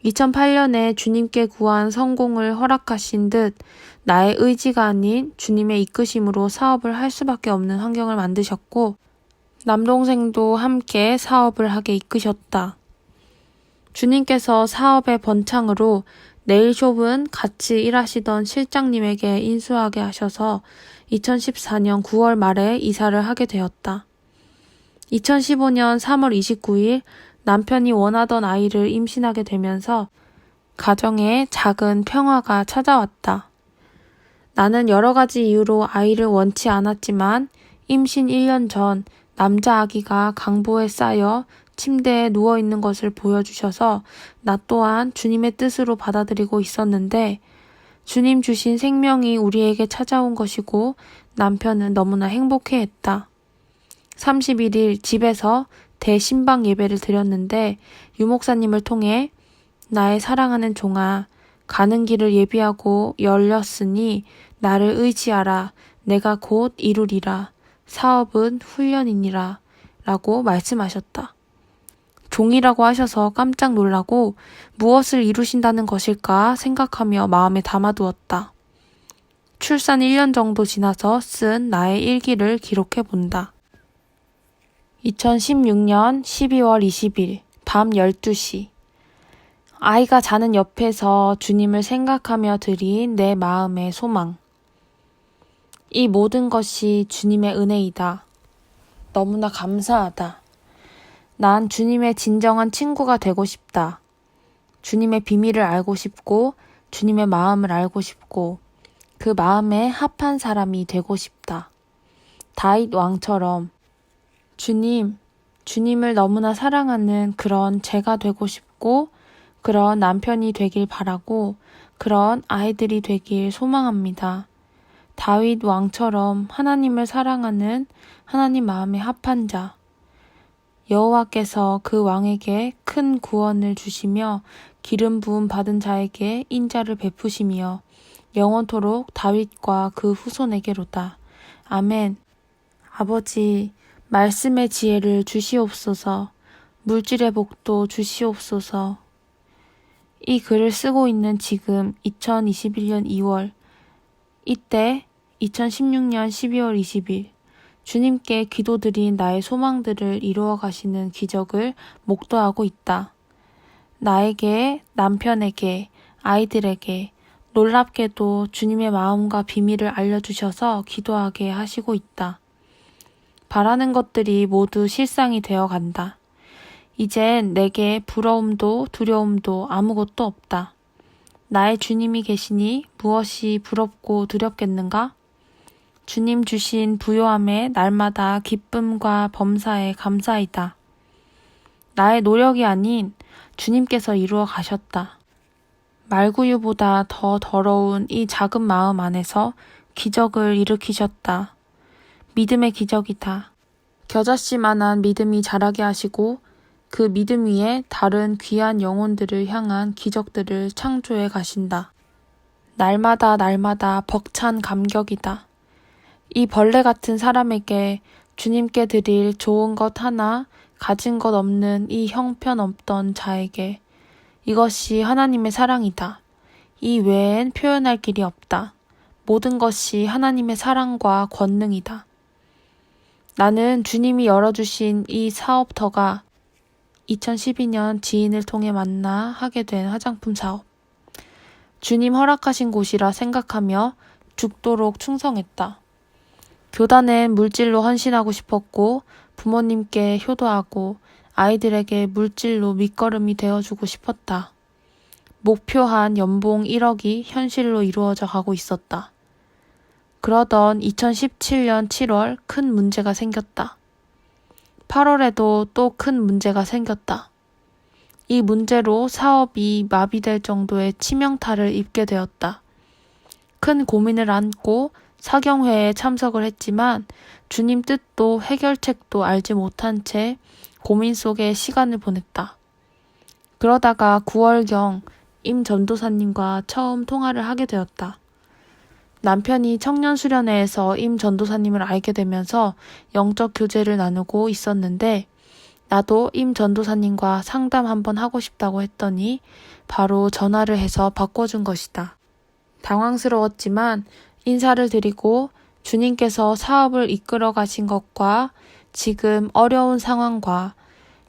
A: 2008년에 주님께 구한 성공을 허락하신 듯 나의 의지가 아닌 주님의 이끄심으로 사업을 할 수밖에 없는 환경을 만드셨고 남동생도 함께 사업을 하게 이끄셨다. 주님께서 사업의 번창으로 네일숍은 같이 일하시던 실장님에게 인수하게 하셔서 2014년 9월 말에 이사를 하게 되었다. 2015년 3월 29일 남편이 원하던 아이를 임신하게 되면서 가정에 작은 평화가 찾아왔다. 나는 여러 가지 이유로 아이를 원치 않았지만 임신 1년 전 남자 아기가 강보에 쌓여 침대에 누워있는 것을 보여주셔서 나 또한 주님의 뜻으로 받아들이고 있었는데 주님 주신 생명이 우리에게 찾아온 것이고 남편은 너무나 행복해했다. 31일 집에서 대신방 예배를 드렸는데 유목사님을 통해 나의 사랑하는 종아, 가는 길을 예비하고 열렸으니 나를 의지하라. 내가 곧 이루리라. 사업은 훈련이니라. 라고 말씀하셨다. 종이라고 하셔서 깜짝 놀라고 무엇을 이루신다는 것일까 생각하며 마음에 담아두었다. 출산 1년 정도 지나서 쓴 나의 일기를 기록해 본다. 2016년 12월 20일 밤 12시 아이가 자는 옆에서 주님을 생각하며 드린 내 마음의 소망. 이 모든 것이 주님의 은혜이다. 너무나 감사하다. 난 주님의 진정한 친구가 되고 싶다. 주님의 비밀을 알고 싶고 주님의 마음을 알고 싶고 그 마음에 합한 사람이 되고 싶다. 다윗 왕처럼 주님을 너무나 사랑하는 그런 제가 되고 싶고 그런 남편이 되길 바라고 그런 아이들이 되길 소망합니다. 다윗 왕처럼 하나님을 사랑하는 하나님 마음에 합한 자. 여호와께서 그 왕에게 큰 구원을 주시며 기름 부음 받은 자에게 인자를 베푸시며 영원토록 다윗과 그 후손에게로다. 아멘. 아버지, 말씀의 지혜를 주시옵소서. 물질의 복도 주시옵소서. 이 글을 쓰고 있는 지금 2021년 2월, 이때 2016년 12월 20일 주님께 기도드린 나의 소망들을 이루어 가시는 기적을 목도하고 있다. 나에게, 남편에게, 아이들에게 놀랍게도 주님의 마음과 비밀을 알려주셔서 기도하게 하시고 있다. 바라는 것들이 모두 실상이 되어 간다. 이젠 내게 부러움도 두려움도 아무것도 없다. 나의 주님이 계시니 무엇이 부럽고 두렵겠는가? 주님 주신 부요함에 날마다 기쁨과 범사에 감사이다. 나의 노력이 아닌 주님께서 이루어 가셨다. 말구유보다 더 더러운 이 작은 마음 안에서 기적을 일으키셨다. 믿음의 기적이다. 겨자씨만한 믿음이 자라게 하시고 그 믿음 위에 다른 귀한 영혼들을 향한 기적들을 창조해 가신다. 날마다 벅찬 감격이다. 이 벌레 같은 사람에게 주님께 드릴 좋은 것 하나 가진 것 없는 이 형편없던 자에게 이것이 하나님의 사랑이다. 이 외엔 표현할 길이 없다. 모든 것이 하나님의 사랑과 권능이다. 나는 주님이 열어주신 이 사업터가 2012년 지인을 통해 만나 하게 된 화장품 사업. 주님 허락하신 곳이라 생각하며 죽도록 충성했다. 교단엔 물질로 헌신하고 싶었고 부모님께 효도하고 아이들에게 물질로 밑거름이 되어주고 싶었다. 목표한 연봉 1억이 현실로 이루어져 가고 있었다. 그러던 2017년 7월 큰 문제가 생겼다. 8월에도 또 큰 문제가 생겼다. 이 문제로 사업이 마비될 정도의 치명타를 입게 되었다. 큰 고민을 안고 사경회에 참석을 했지만 주님 뜻도 해결책도 알지 못한 채 고민 속에 시간을 보냈다. 그러다가 9월경 임 전도사님과 처음 통화를 하게 되었다. 남편이 청년수련회에서 임 전도사님을 알게 되면서 영적 교제를 나누고 있었는데 나도 임 전도사님과 상담 한번 하고 싶다고 했더니 바로 전화를 해서 바꿔준 것이다. 당황스러웠지만 인사를 드리고 주님께서 사업을 이끌어 가신 것과 지금 어려운 상황과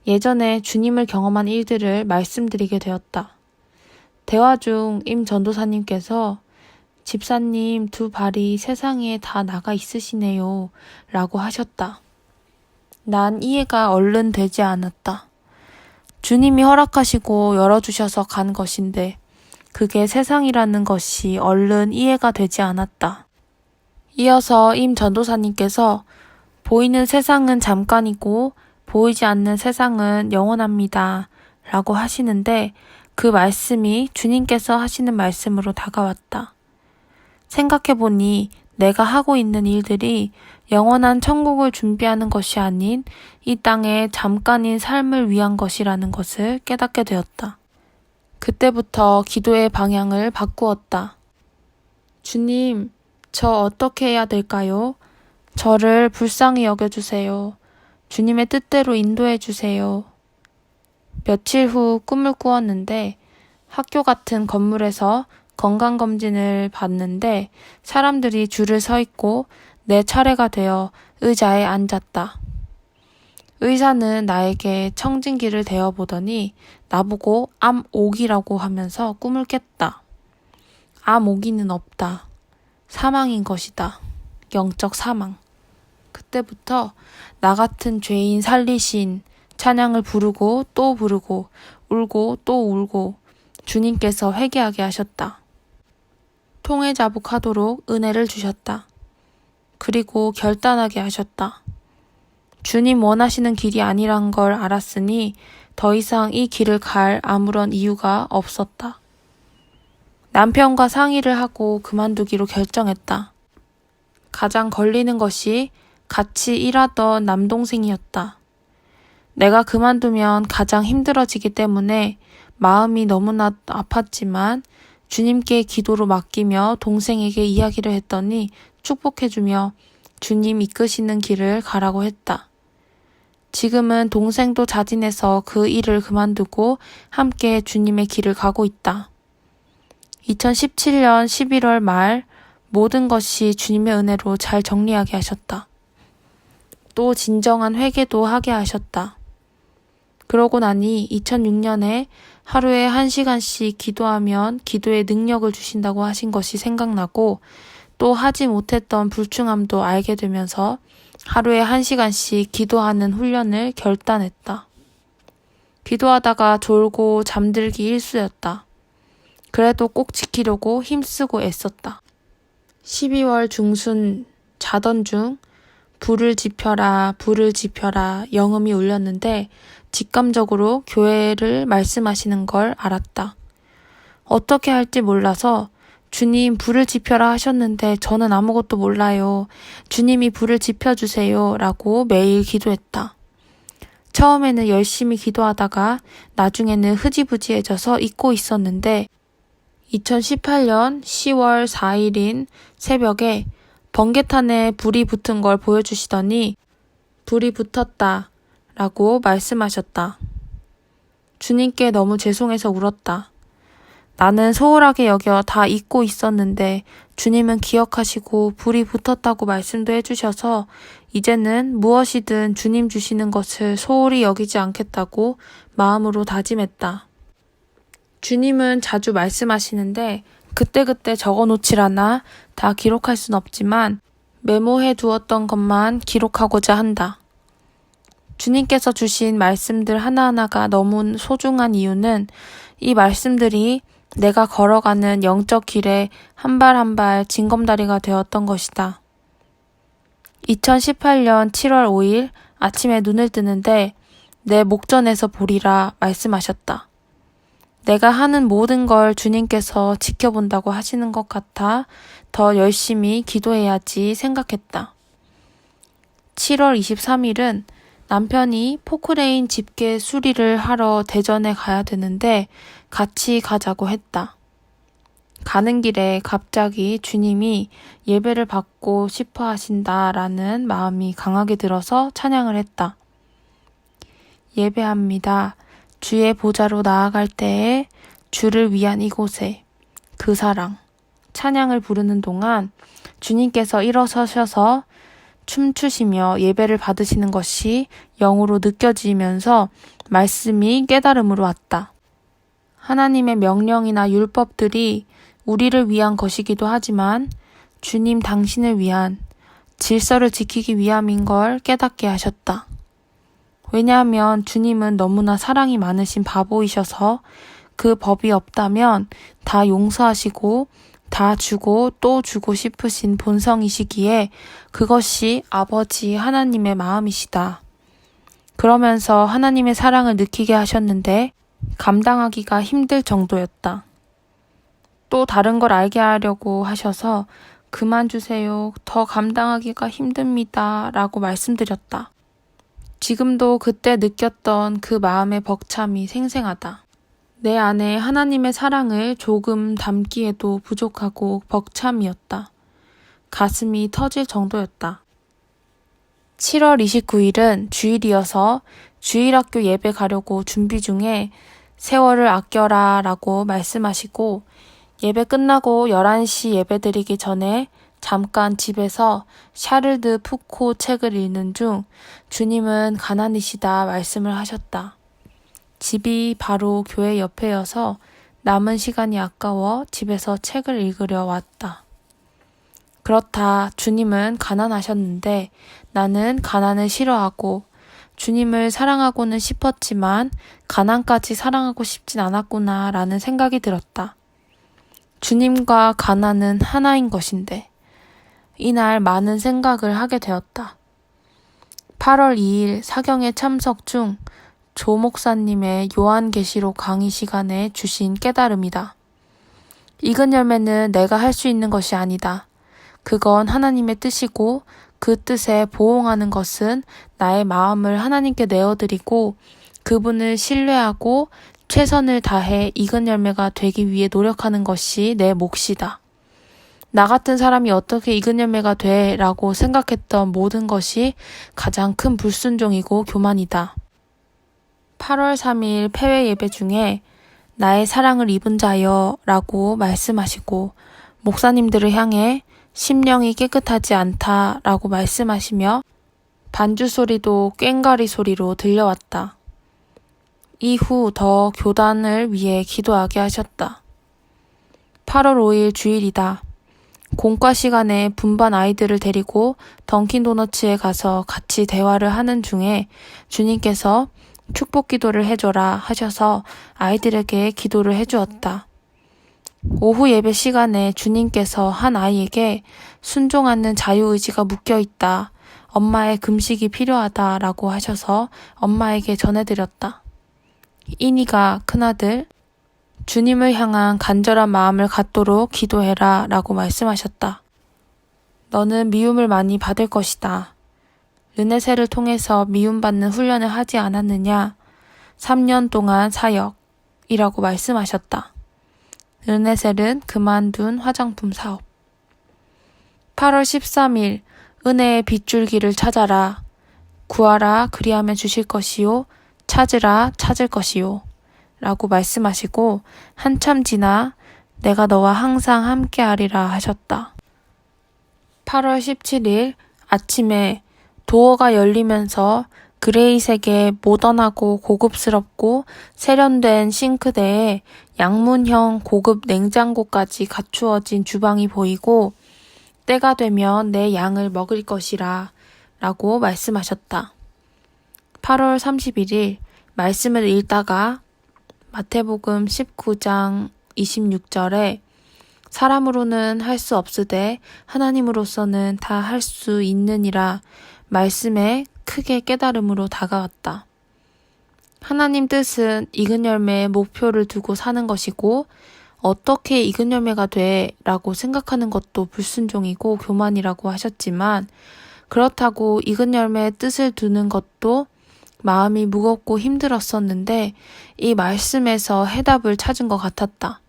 A: 예전에 주님을 경험한 일들을 말씀드리게 되었다. 대화 중 임 전도사님께서 집사님 두 발이 세상에 다 나가 있으시네요 라고 하셨다. 난 이해가 얼른 되지 않았다. 주님이 허락하시고 열어주셔서 간 것인데 그게 세상이라는 것이 얼른 이해가 되지 않았다. 이어서 임 전도사님께서 보이는 세상은 잠깐이고 보이지 않는 세상은 영원합니다 라고 하시는데 그 말씀이 주님께서 하시는 말씀으로 다가왔다. 생각해보니 내가 하고 있는 일들이 영원한 천국을 준비하는 것이 아닌 이 땅의 잠깐인 삶을 위한 것이라는 것을 깨닫게 되었다. 그때부터 기도의 방향을 바꾸었다. 주님, 저 어떻게 해야 될까요? 저를 불쌍히 여겨주세요. 주님의 뜻대로 인도해 주세요. 며칠 후 꿈을 꾸었는데 학교 같은 건물에서 건강검진을 받는데 사람들이 줄을 서 있고 내 차례가 되어 의자에 앉았다. 의사는 나에게 청진기를 대어보더니 나보고 암오기라고 하면서 꿈을 깼다. 암오기는 없다. 사망인 것이다. 영적 사망. 그때부터 나 같은 죄인 살리신 찬양을 부르고 또 부르고 울고 또 울고 주님께서 회개하게 하셨다. 통회자복하도록 은혜를 주셨다. 그리고 결단하게 하셨다. 주님 원하시는 길이 아니란 걸 알았으니 더 이상 이 길을 갈 아무런 이유가 없었다. 남편과 상의를 하고 그만두기로 결정했다. 가장 걸리는 것이 같이 일하던 남동생이었다. 내가 그만두면 가장 힘들어지기 때문에 마음이 너무나 아팠지만 주님께 기도로 맡기며 동생에게 이야기를 했더니 축복해주며 주님 이끄시는 길을 가라고 했다. 지금은 동생도 자진해서 그 일을 그만두고 함께 주님의 길을 가고 있다. 2017년 11월 말 모든 것이 주님의 은혜로 잘 정리하게 하셨다. 또 진정한 회개도 하게 하셨다. 그러고 나니 2006년에 하루에 1시간씩 기도하면 기도의 능력을 주신다고 하신 것이 생각나고 또 하지 못했던 불충함도 알게 되면서 하루에 1시간씩 기도하는 훈련을 결단했다. 기도하다가 졸고 잠들기 일쑤였다. 그래도 꼭 지키려고 힘쓰고 애썼다. 12월 중순 자던 중 불을 지펴라, 불을 지펴라 영음이 울렸는데 직감적으로 교회를 말씀하시는 걸 알았다. 어떻게 할지 몰라서 주님 불을 지펴라 하셨는데 저는 아무것도 몰라요. 주님이 불을 지펴주세요 라고 매일 기도했다. 처음에는 열심히 기도하다가 나중에는 흐지부지해져서 잊고 있었는데 2018년 10월 4일인 새벽에 번개탄에 불이 붙은 걸 보여주시더니 불이 붙었다 라고 말씀하셨다. 주님께 너무 죄송해서 울었다. 나는 소홀하게 여겨 다 잊고 있었는데 주님은 기억하시고 불이 붙었다고 말씀도 해주셔서 이제는 무엇이든 주님 주시는 것을 소홀히 여기지 않겠다고 마음으로 다짐했다. 주님은 자주 말씀하시는데 그때그때 적어놓질 않아 다 기록할 순 없지만 메모해 두었던 것만 기록하고자 한다. 주님께서 주신 말씀들 하나하나가 너무 소중한 이유는 이 말씀들이 내가 걸어가는 영적 길에 한 발 한 발 징검다리가 되었던 것이다. 2018년 7월 5일 아침에 눈을 뜨는데 내 목전에서 보리라 말씀하셨다. 내가 하는 모든 걸 주님께서 지켜본다고 하시는 것 같아 더 열심히 기도해야지 생각했다. 7월 23일은 남편이 포크레인 집게 수리를 하러 대전에 가야 되는데 같이 가자고 했다. 가는 길에 갑자기 주님이 예배를 받고 싶어 하신다라는 마음이 강하게 들어서 찬양을 했다. 예배합니다. 주의 보좌로 나아갈 때에 주를 위한 이곳에 그 사랑 찬양을 부르는 동안 주님께서 일어서셔서 춤추시며 예배를 받으시는 것이 영으로 느껴지면서 말씀이 깨달음으로 왔다. 하나님의 명령이나 율법들이 우리를 위한 것이기도 하지만 주님 당신을 위한 질서를 지키기 위함인 걸 깨닫게 하셨다. 왜냐하면 주님은 너무나 사랑이 많으신 바보이셔서 그 법이 없다면 다 용서하시고 다 주고 또 주고 싶으신 본성이시기에 그것이 아버지 하나님의 마음이시다. 그러면서 하나님의 사랑을 느끼게 하셨는데 감당하기가 힘들 정도였다. 또 다른 걸 알게 하려고 하셔서 그만 주세요. 더 감당하기가 힘듭니다. 라고 말씀드렸다. 지금도 그때 느꼈던 그 마음의 벅참이 생생하다. 내 안에 하나님의 사랑을 조금 담기에도 부족하고 벅참이었다. 가슴이 터질 정도였다. 7월 29일은 주일이어서 주일학교 예배 가려고 준비 중에 세월을 아껴라 라고 말씀하시고 예배 끝나고 11시 예배 드리기 전에 잠깐 집에서 샤를드 푸코 책을 읽는 중 주님은 가난이시다 말씀을 하셨다. 집이 바로 교회 옆에여서 남은 시간이 아까워 집에서 책을 읽으려 왔다. 그렇다. 주님은 가난하셨는데 나는 가난을 싫어하고 주님을 사랑하고는 싶었지만 가난까지 사랑하고 싶진 않았구나 라는 생각이 들었다. 주님과 가난은 하나인 것인데 이날 많은 생각을 하게 되었다. 8월 2일 사경에 참석 중 조 목사님의 요한계시록 강의 시간에 주신 깨달음이다. 익은 열매는 내가 할 수 있는 것이 아니다. 그건 하나님의 뜻이고 그 뜻에 보응하는 것은 나의 마음을 하나님께 내어드리고 그분을 신뢰하고 최선을 다해 익은 열매가 되기 위해 노력하는 것이 내 몫이다. 나 같은 사람이 어떻게 익은 열매가 돼? 라고 생각했던 모든 것이 가장 큰 불순종이고 교만이다. 8월 3일 폐회 예배 중에 나의 사랑을 입은 자여 라고 말씀하시고 목사님들을 향해 심령이 깨끗하지 않다 라고 말씀하시며 반주 소리도 꽹과리 소리로 들려왔다. 이후 더 교단을 위해 기도하게 하셨다. 8월 5일 주일이다. 공과 시간에 분반 아이들을 데리고 던킨도너츠에 가서 같이 대화를 하는 중에 주님께서 축복 기도를 해줘라 하셔서 아이들에게 기도를 해주었다. 오후 예배 시간에 주님께서 한 아이에게 순종하는 자유의지가 묶여있다. 엄마의 금식이 필요하다 라고 하셔서 엄마에게 전해드렸다. 이니가 큰아들, 주님을 향한 간절한 마음을 갖도록 기도해라 라고 말씀하셨다. 너는 미움을 많이 받을 것이다. 르네세를 통해서 미움받는 훈련을 하지 않았느냐? 3년 동안 사역이라고 말씀하셨다. 르네셀은 그만둔 화장품 사업. 8월 13일 은혜의 빗줄기를 찾아라. 구하라 그리하면 주실 것이요. 찾으라 찾을 것이요. 라고 말씀하시고 한참 지나 내가 너와 항상 함께하리라 하셨다. 8월 17일 아침에 도어가 열리면서 그레이색의 모던하고 고급스럽고 세련된 싱크대에 양문형 고급 냉장고까지 갖추어진 주방이 보이고 때가 되면 내 양을 먹을 것이라 라고 말씀하셨다. 8월 31일 말씀을 읽다가 마태복음 19장 26절에 사람으로는 할 수 없으되 하나님으로서는 다 할 수 있느니라 말씀에 크게 깨달음으로 다가왔다. 하나님 뜻은 익은 열매의 목표를 두고 사는 것이고 어떻게 익은 열매가 돼? 라고 생각하는 것도 불순종이고 교만이라고 하셨지만 그렇다고 익은 열매의 뜻을 두는 것도 마음이 무겁고 힘들었었는데 이 말씀에서 해답을 찾은 것 같았다.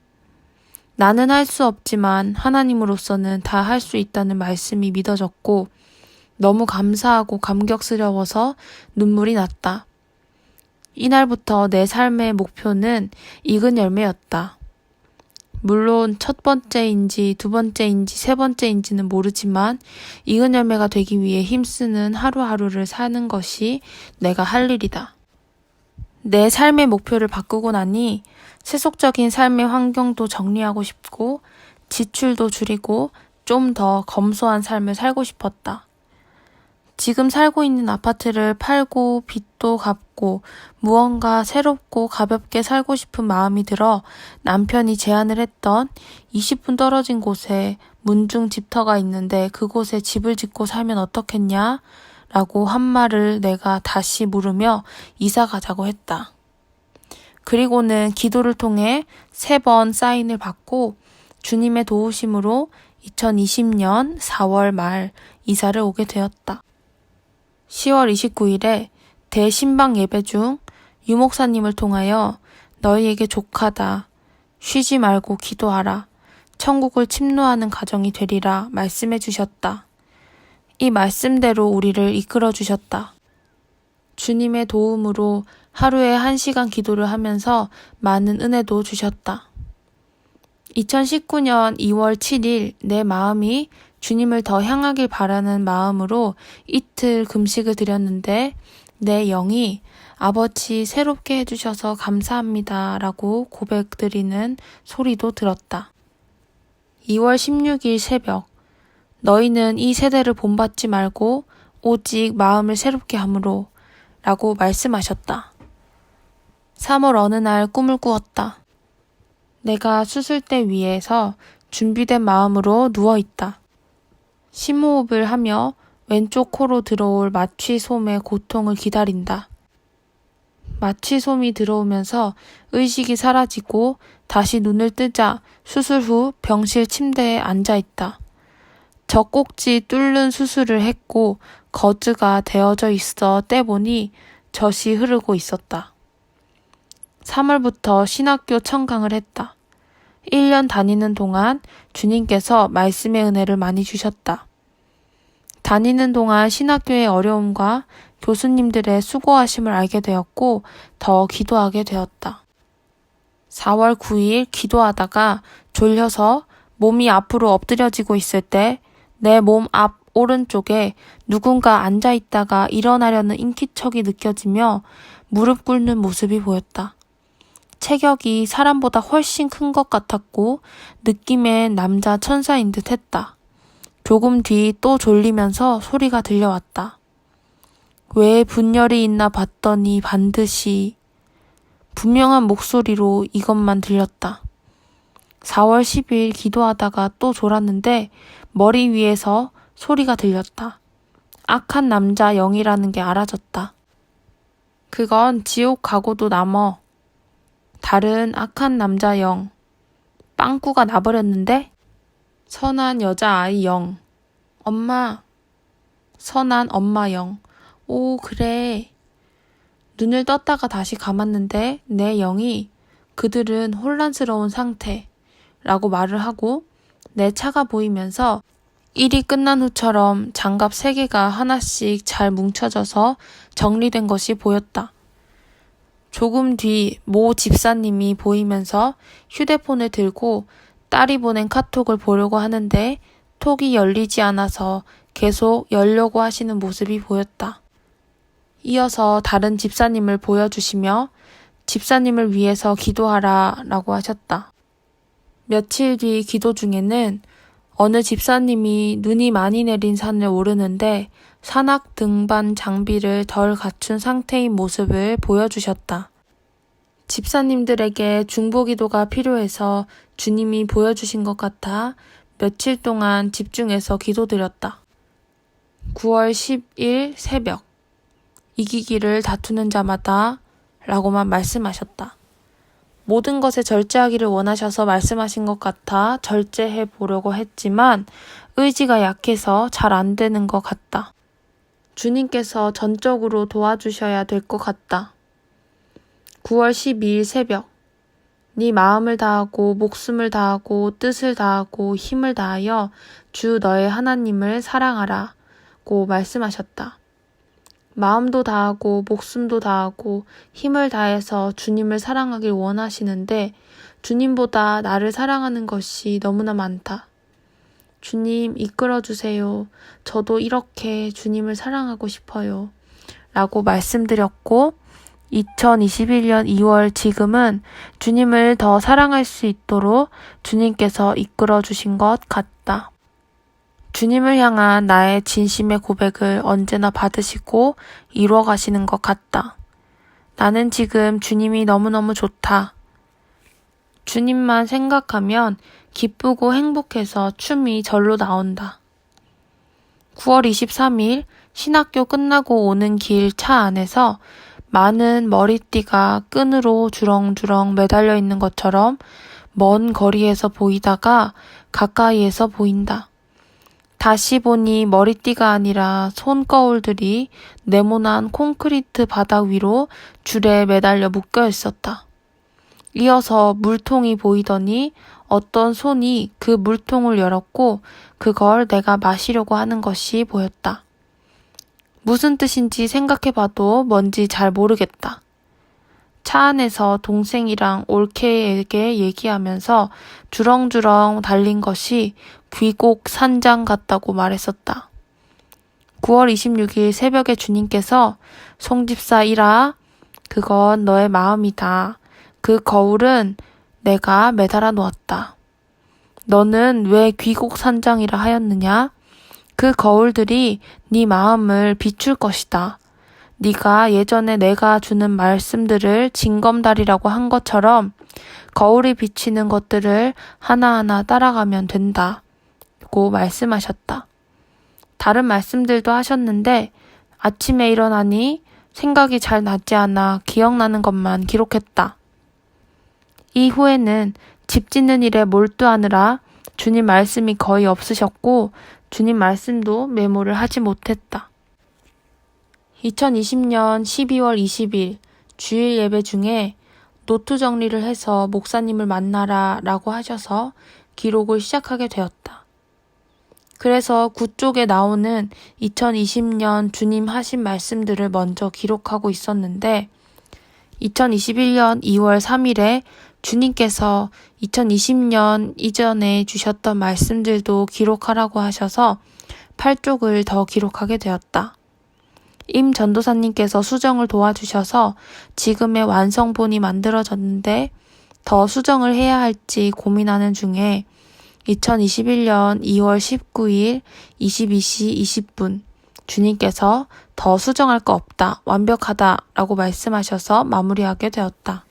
A: 나는 할 수 없지만 하나님으로서는 다 할 수 있다는 말씀이 믿어졌고 너무 감사하고 감격스러워서 눈물이 났다. 이날부터 내 삶의 목표는 익은 열매였다. 물론 첫 번째인지 두 번째인지 세 번째인지는 모르지만 이은 열매가 되기 위해 힘쓰는 하루하루를 사는 것이 내가 할 일이다. 내 삶의 목표를 바꾸고 나니 세속적인 삶의 환경도 정리하고 싶고 지출도 줄이고 좀 더 검소한 삶을 살고 싶었다. 지금 살고 있는 아파트를 팔고 빚도 갚고 무언가 새롭고 가볍게 살고 싶은 마음이 들어 남편이 제안을 했던 20분 떨어진 곳에 문중 집터가 있는데 그곳에 집을 짓고 살면 어떻겠냐? 라고 한 말을 내가 다시 물으며 이사 가자고 했다. 그리고는 기도를 통해 3번 사인을 받고 주님의 도우심으로 2020년 4월 말 이사를 오게 되었다. 10월 29일에 대신방 예배 중 유목사님을 통하여 너희에게 족하다. 쉬지 말고 기도하라. 천국을 침노하는 가정이 되리라 말씀해 주셨다. 이 말씀대로 우리를 이끌어 주셨다. 주님의 도움으로 하루에 1시간 기도를 하면서 많은 은혜도 주셨다. 2019년 2월 7일 내 마음이 주님을 더 향하길 바라는 마음으로 이틀 금식을 드렸는데 내 영이 아버지 새롭게 해주셔서 감사합니다 라고 고백드리는 소리도 들었다. 2월 16일 새벽 너희는 이 세대를 본받지 말고 오직 마음을 새롭게 함으로 라고 말씀하셨다. 3월 어느 날 꿈을 꾸었다. 내가 수술대 위에서 준비된 마음으로 누워있다. 심호흡을 하며 왼쪽 코로 들어올 마취솜의 고통을 기다린다. 마취솜이 들어오면서 의식이 사라지고 다시 눈을 뜨자 수술 후 병실 침대에 앉아있다. 젖꼭지 뚫는 수술을 했고 거즈가 되어져 있어 떼보니 젖이 흐르고 있었다. 3월부터 신학교 청강을 했다. 1년 다니는 동안 주님께서 말씀의 은혜를 많이 주셨다. 다니는 동안 신학교의 어려움과 교수님들의 수고하심을 알게 되었고 더 기도하게 되었다. 4월 9일 기도하다가 졸려서 몸이 앞으로 엎드려지고 있을 때 내 몸 앞 오른쪽에 누군가 앉아있다가 일어나려는 인기척이 느껴지며 무릎 꿇는 모습이 보였다. 체격이 사람보다 훨씬 큰 것 같았고 느낌엔 남자 천사인 듯 했다. 조금 뒤 또 졸리면서 소리가 들려왔다. 왜 분열이 있나 봤더니 반드시 분명한 목소리로 이것만 들렸다. 4월 10일 기도하다가 또 졸았는데 머리 위에서 소리가 들렸다. 악한 남자 영이라는 게 알아졌다. 그건 지옥 가고도 남어. 다른 악한 남자 영. 빵꾸가 나버렸는데? 선한 여자아이 영. 엄마. 선한 엄마 영. 오, 그래. 눈을 떴다가 다시 감았는데 내 영이 그들은 혼란스러운 상태 라고 말을 하고 내 차가 보이면서 일이 끝난 후처럼 장갑 3개가 하나씩 잘 뭉쳐져서 정리된 것이 보였다. 조금 뒤 모 집사님이 보이면서 휴대폰을 들고 딸이 보낸 카톡을 보려고 하는데 톡이 열리지 않아서 계속 열려고 하시는 모습이 보였다. 이어서 다른 집사님을 보여주시며 집사님을 위해서 기도하라 라고 하셨다. 며칠 뒤 기도 중에는 어느 집사님이 눈이 많이 내린 산을 오르는데 산악 등반 장비를 덜 갖춘 상태인 모습을 보여주셨다. 집사님들에게 중보기도가 필요해서 주님이 보여주신 것 같아 며칠 동안 집중해서 기도드렸다. 9월 10일 새벽 이기기를 다투는 자마다 라고만 말씀하셨다. 모든 것에 절제하기를 원하셔서 말씀하신 것 같아 절제해 보려고 했지만 의지가 약해서 잘 안 되는 것 같다. 주님께서 전적으로 도와주셔야 될 것 같다. 9월 12일 새벽 네 마음을 다하고 목숨을 다하고 뜻을 다하고 힘을 다하여 주 너의 하나님을 사랑하라고 말씀하셨다. 마음도 다하고 목숨도 다하고 힘을 다해서 주님을 사랑하길 원하시는데 주님보다 나를 사랑하는 것이 너무나 많다. 주님 이끌어 주세요. 저도 이렇게 주님을 사랑하고 싶어요. 라고 말씀드렸고 2021년 2월 지금은 주님을 더 사랑할 수 있도록 주님께서 이끌어 주신 것 같다. 주님을 향한 나의 진심의 고백을 언제나 받으시고 이루어 가시는 것 같다. 나는 지금 주님이 너무너무 좋다. 주님만 생각하면 기쁘고 행복해서 춤이 절로 나온다. 9월 23일 신학교 끝나고 오는 길 차 안에서 많은 머리띠가 끈으로 주렁주렁 매달려 있는 것처럼 먼 거리에서 보이다가 가까이에서 보인다. 다시 보니 머리띠가 아니라 손거울들이 네모난 콘크리트 바닥 위로 줄에 매달려 묶여 있었다. 이어서 물통이 보이더니 어떤 손이 그 물통을 열었고 그걸 내가 마시려고 하는 것이 보였다. 무슨 뜻인지 생각해봐도 뭔지 잘 모르겠다. 차 안에서 동생이랑 올케에게 얘기하면서 주렁주렁 달린 것이 귀곡 산장 같다고 말했었다. 9월 26일 새벽에 주님께서 송집사 이라 그건 너의 마음이다. 그 거울은 내가 매달아 놓았다. 너는 왜 귀곡 산장이라 하였느냐? 그 거울들이 네 마음을 비출 것이다. 네가 예전에 내가 주는 말씀들을 징검다리라고 한 것처럼 거울이 비치는 것들을 하나하나 따라가면 된다고 말씀하셨다. 다른 말씀들도 하셨는데 아침에 일어나니 생각이 잘 나지 않아 기억나는 것만 기록했다. 이후에는 집 짓는 일에 몰두하느라 주님 말씀이 거의 없으셨고 주님 말씀도 메모를 하지 못했다. 2020년 12월 20일 주일 예배 중에 노트 정리를 해서 목사님을 만나라 라고 하셔서 기록을 시작하게 되었다. 그래서 굿쪽에 나오는 2020년 주님 하신 말씀들을 먼저 기록하고 있었는데 2021년 2월 3일에 주님께서 2020년 이전에 주셨던 말씀들도 기록하라고 하셔서 8쪽을 더 기록하게 되었다. 임 전도사님께서 수정을 도와주셔서 지금의 완성본이 만들어졌는데 더 수정을 해야 할지 고민하는 중에 2021년 2월 19일 22시 20분 주님께서 더 수정할 거 없다, 완벽하다 라고 말씀하셔서 마무리하게 되었다.